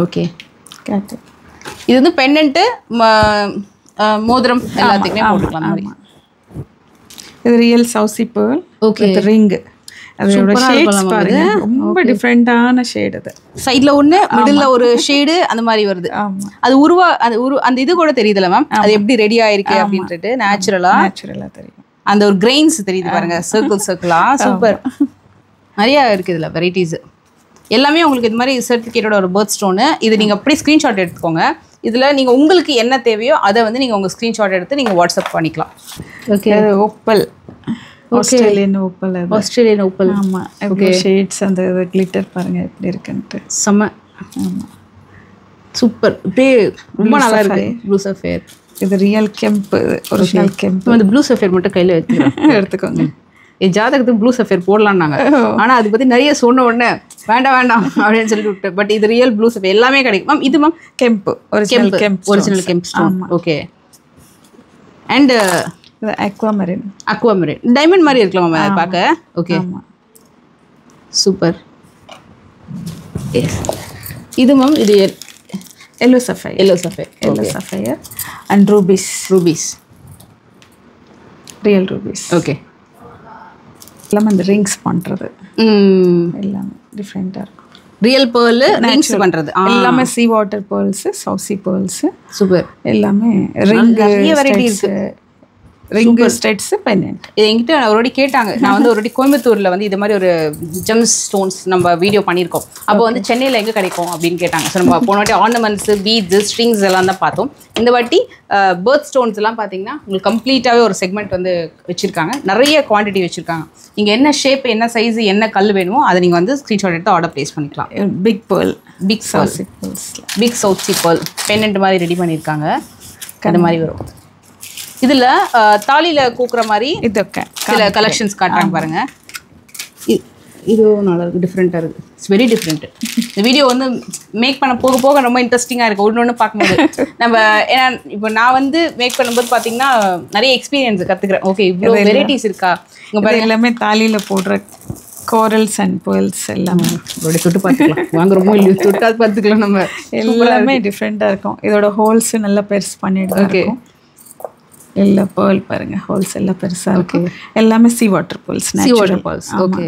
Speaker 1: ஓகே. கேட். இது வந்து பெண்டன்ட்டு, மோதிரம் எல்லாத்துக்குமே போட்டுக்கலாம் மாதிரி.
Speaker 3: இது ரியல் சவுசி பேர்ல்.
Speaker 1: ஓகே.
Speaker 3: ரிங். அதோட ஷேட்ஸ் பாருங்க, ரொம்ப டிஃப்ரெண்டான ஷேட். அது
Speaker 1: சைடுல ஒன்று, மிடில் ஒரு ஷேடு அந்த மாதிரி வருது. அது அந்த இது கூட தெரியுதுல்ல மேம், அது எப்படி ரெடி ஆயிருக்கு அப்படின்ட்டு நேச்சுரலா
Speaker 3: தெரியும்.
Speaker 1: அந்த ஒரு கிரெயின்ஸ் தெரியுது பாருங்க, சர்க்கிளா. சூப்பர். நிறைய இருக்குது இதில் வெரைட்டிஸ். எல்லாமே உங்களுக்கு இது மாதிரி சர்டிஃபிகேட்டோட ஒரு பர்த் ஸ்டோனு. இது நீங்கள் அப்படியே ஸ்க்ரீன்ஷாட் எடுத்துக்கோங்க. இதில் நீங்கள் உங்களுக்கு என்ன தேவையோ அதை வந்து நீங்கள் உங்கள் ஸ்க்ரீன்ஷாட் எடுத்து நீங்கள் வாட்ஸ்அப் பண்ணிக்கலாம்.
Speaker 3: Okay. Opal. Australian opal.
Speaker 1: Australian opal.
Speaker 3: ஆமாம். ஓகே. ஷேட்ஸ் அந்த கிளிட்டர் பாருங்க எப்படி இருக்குன்ட்டு.
Speaker 1: செம்ம. ஆமாம், சூப்பர். இப்படியே ரொம்ப நல்லா இருக்கு ப்ளூ சஃபயர்.
Speaker 3: இது ரியல் கெம்ப், ஒரிஜினல் கெம்ப்.
Speaker 1: அந்த ப்ளூ சஃபயர் மட்டும் கையில்
Speaker 3: எடுத்துக்கோங்க.
Speaker 1: என் ஜாதகத்துக்கு ப்ளூ சஃபயர் போடலான்னாங்க. ஆனால் அதை பற்றி நிறைய சொன்ன உடனே வேண்டாம் அப்படின்னு சொல்லிட்டு விட்டேன். பட் இது ரியல் ப்ளூ சஃபயர் எல்லாமே கிடைக்கும் மேம். இது மேம்
Speaker 3: கெம்ப், ஒரிஜினல் கெம்ப் stone.
Speaker 1: Okay. And
Speaker 3: aquamarine.
Speaker 1: Diamond மாதிரி இருக்கலாம் மேம் அதை பார்க்க. Okay, super. இது மேம் இது
Speaker 3: yellow sapphire and rubies. Real rubies.
Speaker 1: Okay.
Speaker 3: எல்லாமே அந்த ரிங்ஸ் பண்ணுறது எல்லாமே டிஃப்ரெண்ட்டாக இருக்கும்.
Speaker 1: ரியல் பேர்ல் ரிங்ஸ் பண்ணுறது
Speaker 3: எல்லாமே சீ வாட்டர் பேர்ல்ஸு, சவுசி பேர்ல்ஸு.
Speaker 1: சூப்பர்.
Speaker 3: எல்லாமே ரிங் நிறைய வெரைட்டி இருக்குது. Ring studs pendant.
Speaker 1: இது என்கிட்ட ஒருவாட்டி கேட்டாங்க. நான் வந்து ஒருவாட்டி கோயம்புத்தூரில் வந்து இது மாதிரி ஒரு ஜெம்ஸ் ஸ்டோன்ஸ் நம்ம வீடியோ பண்ணியிருக்கோம். அப்போ வந்து சென்னையில் எங்கே கிடைக்கும் அப்படின்னு கேட்டாங்க. ஸோ நம்ம போன வாட்டி ஆர்னமெண்ட்ஸு, பீட்ஸு, ஸ்ட்ரிங்ஸ் எல்லாம் தான் பார்த்தோம். இந்த வாட்டி பர்த் ஸ்டோன்ஸ் எல்லாம் பார்த்தீங்கன்னா உங்களுக்கு கம்ப்ளீட்டாகவே ஒரு செக்மெண்ட் வந்து வச்சுருக்காங்க. நிறைய குவான்டிட்டி வச்சுருக்காங்க. நீங்கள் என்ன ஷேப், என்ன சைஸு, என்ன கல் வேணுமோ அதை நீங்கள் வந்து ஸ்க்ரீன்ஷாட் எடுத்து ஆர்டர் ப்ளேஸ் பண்ணிக்கலாம்.
Speaker 3: பிக் பேர்ல்,
Speaker 1: பிக் சவுசி பேர்ல் பெண்டன்ட் மாதிரி ரெடி பண்ணியிருக்காங்க. அந்த மாதிரி வரும். இதில் தாலியில் கூக்குற மாதிரி சில கலெக்ஷன்ஸ் காட்டுறாங்க பாருங்க. இதுவும் நல்லா இருக்குது, டிஃப்ரெண்ட்டாக இருக்குது. It's very different. இந்த வீடியோ வந்து மேக் பண்ண போக போக ரொம்ப இன்ட்ரெஸ்டிங்காக இருக்குது. ஒன்று பார்க்கும்போது நம்ம ஏன்னா இப்போ நான் வந்து மேக் பண்ணும்போது பார்த்தீங்கன்னா நிறைய எக்ஸ்பீரியன்ஸ் கற்றுக்குறேன். ஓகே, இவ்வளோ வெரைட்டிஸ் இருக்கா இங்கே பாருங்க.
Speaker 3: எல்லாமே தாலியில் போடுற கோரல்ஸ் அண்ட் பேர்ல்ஸ் எல்லாமே
Speaker 1: இதோட தொட்டு பார்த்துக்கலாம். வாங்குறோமோ இல்லையோ தொட்டால் பார்த்துக்கலாம். நம்ம
Speaker 3: எல்லாமே டிஃப்ரெண்ட்டாக இருக்கும். இதோட ஹோல்ஸ் நல்லா பெருசு பண்ணிட்டு. ஓகே. எல்லா பேர்ல் பாருங்க, ஹோல்ஸ் எல்லாம் பெருசாக இருக்கு. எல்லாமே சீ வாட்டர் பேர்ல்ஸ்.
Speaker 1: ஓகே.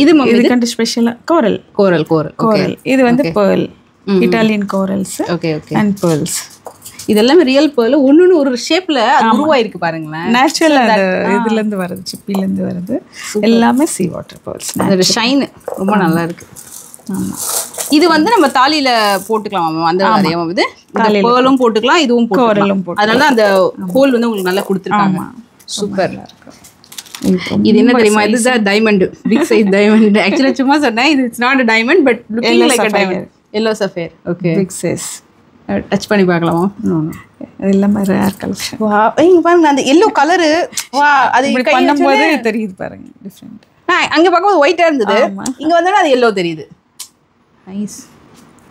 Speaker 3: இது கண்டு ஸ்பெஷலாக கோரல்.
Speaker 1: இது
Speaker 3: வந்து pearl, Italian corals.
Speaker 1: Okay.
Speaker 3: And pearls.
Speaker 1: இதெல்லாம் ரியல் பேர்ல் ஒன்று ஒரு ஷேப்பில் உருவாயிருக்கு பாருங்களேன்.
Speaker 3: நேச்சுரல் அந்த இதுலேருந்து வருது, சிப்பிலேருந்து வருது. எல்லாமே சீ வாட்டர் பேர்ல்ஸ்.
Speaker 1: அதோட ஷைனு ரொம்ப நல்லா இருக்கு.
Speaker 3: ஆமாம்.
Speaker 1: இது வந்து நம்ம தாலியில் போட்டுக்கலாம். அந்த அதே இது பேர்லும் போட்டுக்கலாம், இதுவும் போட்டுக்கலாம். அதனால தான் அந்த ஹோல் வந்து உங்களுக்கு நல்லா கொடுத்துருக்காங்க. சூப்பர். இது என்ன தெரியுமா? இதுதான் டைமண்ட், பிக் சைஸ் டைமண்ட். ஆக்சுவலாக சும்மா சொன்னேன், இது it's not diamond but looking like a diamond. Yellow sapphire. Okay,
Speaker 3: big size.
Speaker 1: Touch பண்ணி பார்க்கலாமா?
Speaker 3: அது எல்லாமே ரேர் கலெக்ஷன்.
Speaker 1: வா, இங்க பாருங்க அந்த எல்லோ கலரு. வா, அது
Speaker 3: இப்படி பண்ணும்போது தெரியுது பாருங்க டிஃப்ரெண்ட்.
Speaker 1: அங்கே பார்க்கும்போது ஒயிட்டாக இருந்தது, இங்கே வந்தோன்னா அது எல்லோ தெரியுது. நைஸ்.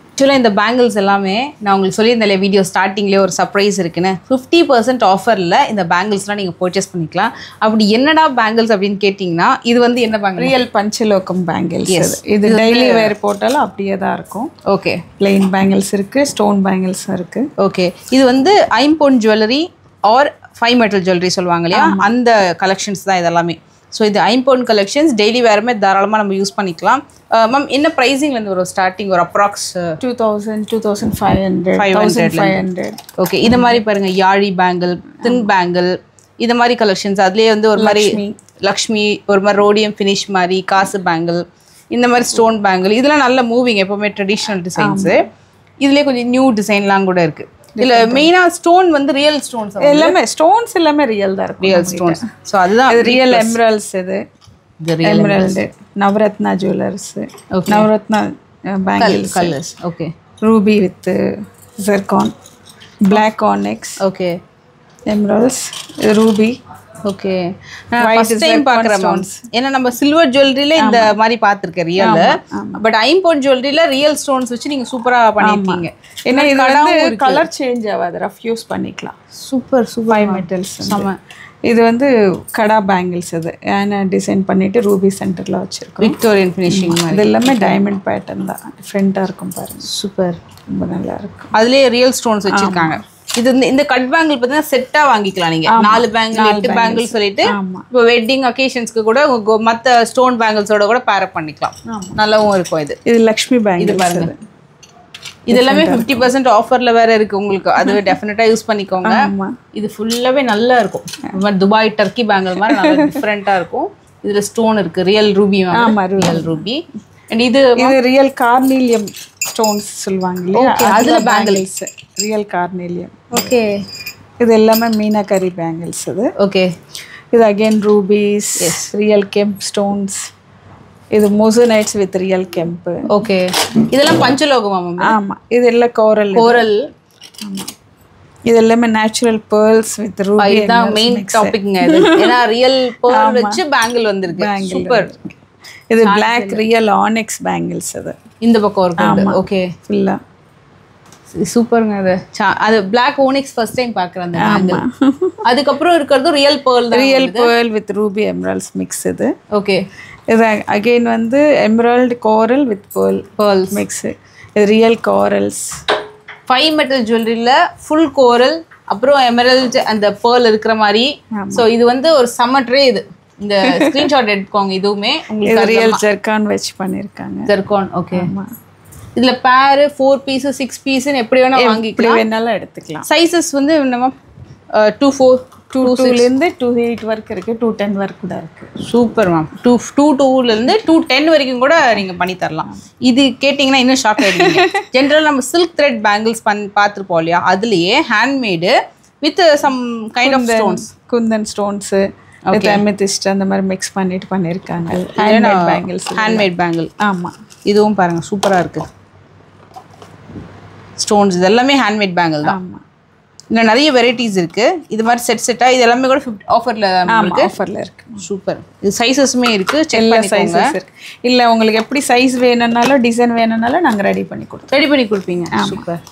Speaker 1: ஆக்சுவலாக இந்த பேங்கிள்ஸ் எல்லாமே நான் உங்களுக்கு சொல்லியிருந்தேன் வீடியோ ஸ்டார்டிங்லேயே ஒரு சர்ப்ரைஸ் இருக்குன்னு. 50% ஆஃபரில் இந்த பேங்கிள்ஸ்லாம் நீங்கள் பர்ச்சேஸ் பண்ணிக்கலாம். அப்படி என்னடா பேங்கிள்ஸ் அப்படின்னு கேட்டிங்கன்னா, இது வந்து என்ன பேங்கிள்?
Speaker 3: ரியல் பஞ்சலோகம் பேங்கிள்ஸ். இது டெய்லி வேர் போட்டாலும் அப்படியே தான் இருக்கும்.
Speaker 1: ஓகே,
Speaker 3: பிளெயின் பேங்கிள்ஸ் இருக்குது, ஸ்டோன் பேங்கிள்ஸும் இருக்குது.
Speaker 1: ஓகே, இது வந்து ஐம்பொன் ஜுவல்லரி ஆர் 5 மெட்டல் ஜுவல்லரி சொல்லுவாங்க இல்லையா, அந்த கலெக்ஷன்ஸ் தான் இதெல்லாமே. ஸோ இது ஐம்பொன் கலெக்ஷன்ஸ் டெய்லி வேறுமே தாராளமாக நம்ம யூஸ் பண்ணிக்கலாம். மேம், என்ன ப்ரைஸிங்லேருந்து ஒரு ஸ்டார்டிங் ஒரு அப்ராக்ஸ்
Speaker 3: 2000, 2500.
Speaker 1: ஓகே, இது மாதிரி பாருங்கள், யாழி பேங்கிள், தின் பேங்கிள், இது மாதிரி கலெக்ஷன்ஸ். அதுலேயே வந்து ஒரு மாதிரி லக்ஷ்மி, ஒரு மாதிரி ரோடியம் ஃபினிஷ் மாதிரி காசு பேங்கிள், இந்த மாதிரி ஸ்டோன் பேங்கிள், இதெல்லாம் நல்ல மூவிங், எப்போவுமே ட்ரெடிஷ்னல் டிசைன்ஸு. இதுலேயே கொஞ்சம் நியூ டிசைன்லாம் கூட இருக்குது. இல்ல மெயினா ஸ்டோன் வந்து ரியல் ஸ்டோன்ஸ்,
Speaker 3: எல்லாமே ஸ்டோன்ஸ் எல்லாமே ரியல் தான் இருக்கும்.
Speaker 1: Real stones. ஸோ அதுதான்
Speaker 3: ரியல் எம்ரல்ஸ். இது emerald Navaratna jewellers, Navaratna bangles
Speaker 1: colours. Okay,
Speaker 3: ruby with zircon, black onyx.
Speaker 1: Okay,
Speaker 3: emeralds, ruby.
Speaker 1: Okay, first time பார்க்குறேன். ஏன்னா நம்ம சில்வர் ஜுவல்லரியில இந்த மாதிரி பார்த்துருக்கேன் ரியல், பட் ஐம்பொன் ஜுவல்லரியில ரியல் ஸ்டோன்ஸ் வச்சு நீங்கள் சூப்பராக பண்ணியிருக்கீங்க.
Speaker 3: ஏன்னா இது வந்து கலர் சேஞ்ச் ஆகாது, ரஃப் யூஸ் பண்ணிக்கலாம்.
Speaker 1: Super super.
Speaker 3: 5 மெட்டல்ஸ். இது வந்து கடா பேங்கிள்ஸ். இது ஏன்னா டிசைன் பண்ணிட்டு ரூபி சென்டரில் வச்சுருக்கோம்.
Speaker 1: Victorian finishing.
Speaker 3: இது எல்லாமே டைமண்ட் பேட்டர்ன் தான், டிஃப்ரெண்ட்டாக இருக்கும் பாருங்கள்.
Speaker 1: சூப்பர்,
Speaker 3: ரொம்ப நல்லா இருக்கும்.
Speaker 1: அதுலேயே ரியல் ஸ்டோன்ஸ் வச்சுருக்காங்க. இது இந்த கட் பேங்கிள் பார்த்தீங்கன்னா செட்டாக வாங்கிக்கலாம் நீங்கள். 4 பேங்கிள் 8 பேங்கிள் சொல்லிட்டு இப்போ வெட்டிங் அக்கேஷன்ஸ்க்கு கூட மற்ற ஸ்டோன் பேங்கிள்ஸோட கூட பேரப் பண்ணிக்கலாம். நல்லாவும் இருக்கும். இது
Speaker 3: லக்ஷ்மி பேங்கிள்.
Speaker 1: இது பாருங்க, இது எல்லாமே 50% ஆஃபர்ல வேற இருக்கு உங்களுக்கு. அது டெஃபினட்டா யூஸ் பண்ணிக்கோங்க. இது ஃபுல்லாவே நல்லா இருக்கும். துபாய் டர்க்கி பேங்கிள் மாதிரி நல்லா டிஃப்ரெண்டா இருக்கும். இதுல ஸ்டோன் இருக்கு, real Ruby. Real Ruby. And இது
Speaker 3: ரியல் கார்னீலியம் ஸ்டோன்ஸ் சொல்லுவாங்க இல்லையா,
Speaker 1: அதுல பேங்கிள்ஸ்
Speaker 3: ரியல் கார்னீலியம்.
Speaker 1: ஓகே,
Speaker 3: இது எல்லாமே மீனாகரி பேங்கிள்ஸ். இது
Speaker 1: ஓகே,
Speaker 3: இது அகைன் ரூபீஸ், ரியல் கெம்ப் ஸ்டோன்ஸ். இது மோசனைட்ஸ் வித் ரியல் கெம்ப்.
Speaker 1: ஓகே, இதெல்லாம் பஞ்சலோகமா?
Speaker 3: ஆமாம், இது எல்லாம் கோரல்.
Speaker 1: கோரல்.
Speaker 3: ஆமாம், இது எல்லாமே நேச்சுரல் பேர்ல்ஸ் வித் ரூபி.
Speaker 1: இதுதான் மெயின் டாபிக்ங்க. இது ஏன்னா ரியல் பேர்ல் வச்சு பேங்கிள் வந்திருக்கு. சூப்பர்.
Speaker 3: இது பிளாக் ரியல் ஆனிக்ஸ் பேங்கிள்ஸ். அது
Speaker 1: இந்த பக்கம் இருக்கு. ஓகே,
Speaker 3: ஃபுல்லா
Speaker 1: சூப்பருங்க. அது பிளாக் ஓனிக்ஸ் ஃபர்ஸ்ட் டைம் பார்க்குறேன் அந்த பேங்கிள். அதுக்கப்புறம் இருக்கிறது ரியல் பேர்ல் தான்.
Speaker 3: Real pearl with ruby emeralds mix. இது
Speaker 1: ஓகே,
Speaker 3: இது அகெயின் வந்து emerald coral with pearl mix. இது ரியல் கோரல்ஸ்.
Speaker 1: 5 மெட்டல் ஜுவல்லரியில் ஃபுல் கோரல் அப்புறம் எமரல்ட் அந்த பேர்ல் இருக்கிற மாதிரி. ஸோ இது வந்து ஒரு சம்மட்ரே. இது இந்த ஸ்க்ரீன்ஷாட் எடுத்துக்கோங்க. இதுவுமே உங்களுக்கு
Speaker 3: ரியல் ஜெர்கான் வச்சு பண்ணியிருக்காங்க.
Speaker 1: ஜெர்கான். ஓகே, இதில் பேர் 4 பீஸு 6 பீஸுன்னு எப்படி வேணால் வாங்கிக்கலாம்,
Speaker 3: வேணாலும் எடுத்துக்கலாம்.
Speaker 1: சைஸஸ் வந்து என்னமா 2-4
Speaker 3: 2-2லேருந்து 2-8 வரைக்கும் இருக்குது, 2-10 வரைக்கும் கூட இருக்குது.
Speaker 1: Super ma'am. 2-2லேருந்து 2-10 வரைக்கும் கூட நீங்கள் பண்ணி தரலாம். இது கேட்டிங்கன்னா இன்னும் ஷாக் ஆகிடுவீங்க. ஜென்ரல் நம்ம சில்க் த்ரெட் பேங்கிள்ஸ் பார்த்துருப்போம் இல்லையா, அதுலேயே handmade with some kind of stones,
Speaker 3: kundan stones with amethyst அந்த மாதிரி மிக்ஸ் பண்ணிட்டு பண்ணியிருக்காங்க.
Speaker 1: Handmade bangle.
Speaker 3: ஆமாம்,
Speaker 1: இதுவும் பாருங்கள் சூப்பராக இருக்குது. ஸ்டோன்ஸ் இது எல்லாமே ஹேண்ட்மேட் பேங்கிள் தான்.
Speaker 3: ஆமாம்,
Speaker 1: இன்னும் நிறைய வெரைட்டிஸ் இருக்குது. இது மாதிரி செட்டாக இது எல்லாமே கூட ஆஃபரில்
Speaker 3: இருக்குது.
Speaker 1: சூப்பர். இது சைஸஸுமே இருக்குது.
Speaker 3: எல்லா சைஸஸ் இருக்குது. இல்லை உங்களுக்கு எப்படி சைஸ் வேணும்னாலும் டிசைன் வேணும்னாலும் நாங்கள் ரெடி பண்ணி
Speaker 1: கொடுப்பீங்க. சூப்பர்.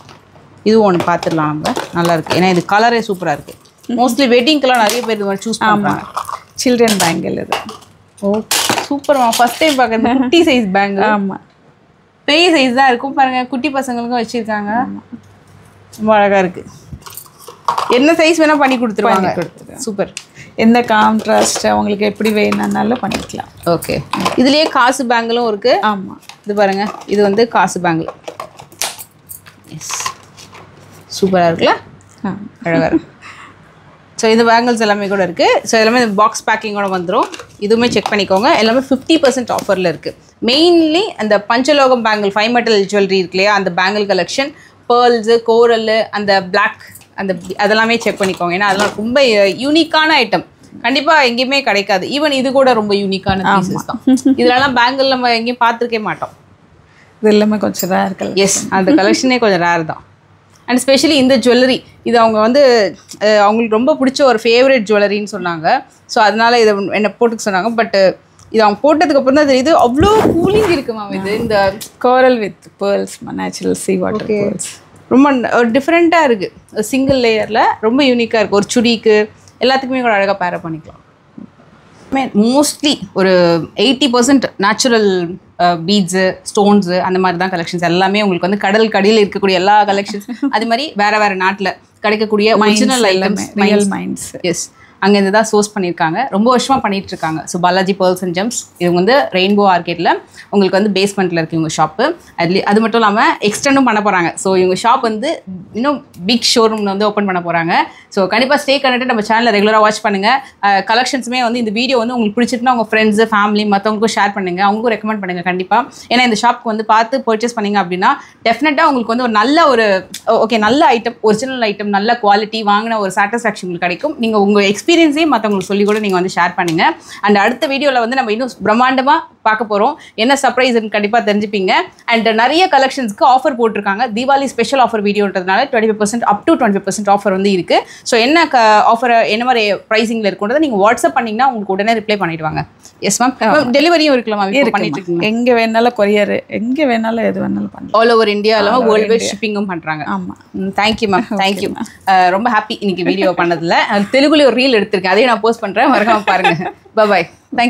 Speaker 1: இதுவும் ஒன்று பார்த்துடலாம் நம்ம. நல்லா இருக்குது. ஏன்னா இது கலரே சூப்பராக இருக்குது. மோஸ்ட்லி வெட்டிங்க்கெலாம் நிறைய பேர் இது மாதிரி சூஸ் பண்ணுவாங்க.
Speaker 3: சில்ட்ரன் பேங்கிள் இது.
Speaker 1: Okay, super. ஃபர்ஸ்ட் டைம் பார்க்குறது குட்டி சைஸ் பேங்கிள்.
Speaker 3: ஆமாம்,
Speaker 1: பெரிய சைஸ் தான் இருக்கும் பாருங்கள். குட்டி பசங்களுக்கும் வச்சுருக்காங்க. ரொம்ப அழகாக இருக்குது. என்ன சைஸ் வேணால் பண்ணி கொடுத்துருவாங்க. சூப்பர்.
Speaker 3: எந்த கான்ட்ராஸ்ட் அவங்களுக்கு எப்படி வேணும்னாலும் பண்ணிக்கலாம்.
Speaker 1: ஓகே, இதுலேயே காசு பேங்கிளும் இருக்குது.
Speaker 3: ஆமாம்,
Speaker 1: இது பாருங்கள், இது வந்து காசு பேங்கிள். எஸ், சூப்பராக இருக்குல்ல. அழகாக இருக்கும். ஸோ இது பேங்கிள்ஸ் எல்லாமே கூட இருக்குது. ஸோ எல்லாமே பாக்ஸ் பேக்கிங்கோட வந்துடும். இதுவுமே செக் பண்ணிக்கோங்க. எல்லாமே 50% ஆஃபரில் இருக்குது. மெயின்லி அந்த பஞ்சலோகம் பேங்கிள் 5 metal ஜுவல்லரி இருக்கு இல்லையா, அந்த பேங்கிள் கலெக்ஷன், பேர்ல்ஸு, கோரல், அந்த பிளாக், அந்த அதெல்லாமே செக் பண்ணிக்கோங்க. ஏன்னா அதெல்லாம் ரொம்ப யூனிக்கான ஐட்டம், கண்டிப்பாக எங்கேயுமே கிடைக்காது. ஈவன் இது கூட ரொம்ப யூனிக்கான பீசஸ் தான். இதெல்லாம் பேங்கிள் நம்ம எங்கேயும் பார்த்துருக்கே மாட்டோம்.
Speaker 3: இது எல்லாமே கொஞ்சம் ரேர் கலர்.
Speaker 1: எஸ், அந்த கலெக்ஷனே கொஞ்சம் ரேர் தான். அண்ட் ஸ்பெஷலி இந்த ஜுவல்லரி, இது அவங்க வந்து அவங்களுக்கு ரொம்ப பிடிச்ச ஒரு ஃபேவரட் ஜுவல்லரின்னு சொன்னாங்க. ஸோ அதனால இதை என்ன போட்டுக்க சொன்னாங்க. பட் இது அவங்க போட்டதுக்கப்புறம் தான் தெரியுது அவ்வளோ கூலிங் இருக்குது மேம். இது இந்த
Speaker 3: coral with pearls, natural sea water pearls,
Speaker 1: ரொம்ப டிஃப்ரெண்ட்டாக இருக்குது. சிங்கிள் லேயரில் ரொம்ப யூனிக்காக இருக்குது. ஒரு சுடிக்கு எல்லாத்துக்குமே கூட அழகாக பேரப் பண்ணிக்கலாம். மோஸ்ட்லி ஒரு 80% நேச்சுரல் பீட்ஸு, ஸ்டோன்ஸு, அந்த மாதிரி தான் கலெக்ஷன்ஸ் எல்லாமே உங்களுக்கு வந்து கடல் கடியில் இருக்கக்கூடிய எல்லா கலெக்ஷன்ஸ், அது மாதிரி வேறு நாட்டில் கிடைக்கக்கூடிய original items,
Speaker 3: real mines.
Speaker 1: Yes, அங்கேருந்து தான் சோர்ஸ் பண்ணியிருக்காங்க. ரொம்ப வருஷமாக பண்ணிகிட்டு இருக்காங்க. So Balaji pearls and gems, இது வந்து ரெயின்போ ஆர்கேட்டில் உங்களுக்கு வந்து பேஸ்மெண்ட்டில் இருக்குது இவங்க ஷாப்பு. அது மட்டும் இல்லாமல் எக்ஸ்டெண்டும் பண்ண போகிறாங்க. ஸோ இவங்க ஷாப் வந்து இன்னும் பிக் ஷோரூமில் வந்து ஓப்பன் பண்ண போகிறாங்க. ஸோ கண்டிப்பாக ஸ்டே கனெக்டட், நம்ம சேனலில் ரெகுலராக வாட்ச் பண்ணுங்கள். கலெக்ஷன்ஸுமே வந்து இந்த வீடியோ வந்து உங்களுக்கு பிடிச்சிட்டுனா உங்கள் ஃப்ரெண்ட்ஸு, ஃபேமிலி மற்றவங்களுக்கும் ஷேர் பண்ணுங்கள், அவங்களுக்கும் ரெக்கமெண்ட் பண்ணுங்கள் கண்டிப்பாக. ஏன்னா இந்த ஷாப்புக்கு வந்து பார்த்து பர்ச்சேஸ் பண்ணிங்க அப்படின்னா டெஃபினட்டாக உங்களுக்கு வந்து ஒரு நல்ல ஒரு நல்ல ஐட்டம், ஒரிஜினல் ஐட்டம், நல்ல குவாலிட்டி வாங்கின ஒரு சாட்டிஸ்ஃபேக்ஷன் உங்களுக்கு கிடைக்கும். நீங்கள் உங்கள் எக்ஸ்பீரியன்ஸையும் மற்றவங்களுக்கு சொல்லி கூட நீங்கள் வந்து ஷேர் பண்ணுங்கள். அண்ட் அடுத்த வீடியோவில் வந்து நம்ம இன்னும் பிரம்மாண்டமாக பார்க்க போகிறோம். என்ன சர்ப்ரைஸ்ன்னு கண்டிப்பாக தெரிஞ்சுப்பீங்க. அண்ட் நிறைய கலெக்ஷன்ஸ்க்கு ஆஃபர் போட்டிருக்காங்க. தீபாவளி ஸ்பெஷல் ஆஃபர் வீடியோன்றதுனால 25% அப் டு 20% ஆஃபர் வந்து இருக்குது. ஸோ என்ன ஆஃபர், என்ன மாதிரி ப்ரைஸிங்கில் இருக்குன்றதை நீங்கள் வாட்ஸ்அப் பண்ணிங்கன்னா உங்களுக்கு உடனே ரிப்ளை பண்ணிடுவாங்க. Yes ma'am. டெலிவரியும் இருக்குல்ல மேம்? பண்ணிட்டு இருக்கீங்க.
Speaker 3: எங்கே வேணாலும் கொரியர், எங்கே வேணாலும் எது வேணாலும் பண்ணலாம்.
Speaker 1: ஆல் ஓவர் இந்தியா இல்லாமல் வேர்ல்டு வைட் ஷிப்பிங்கும் பண்ணுறாங்க.
Speaker 3: ஆமாம்.
Speaker 1: Thank you ma'am, thank you. ரொம்ப ஹாப்பி இன்னைக்கு வீடியோ பண்ணதில். தெலுங்குல ஒரு ரீல் எடுத்திருக்கேன், அதையும் நான் போஸ்ட் பண்ணுறேன், மறக்காம பாருங்கள். பாய். தேங்க்யூ.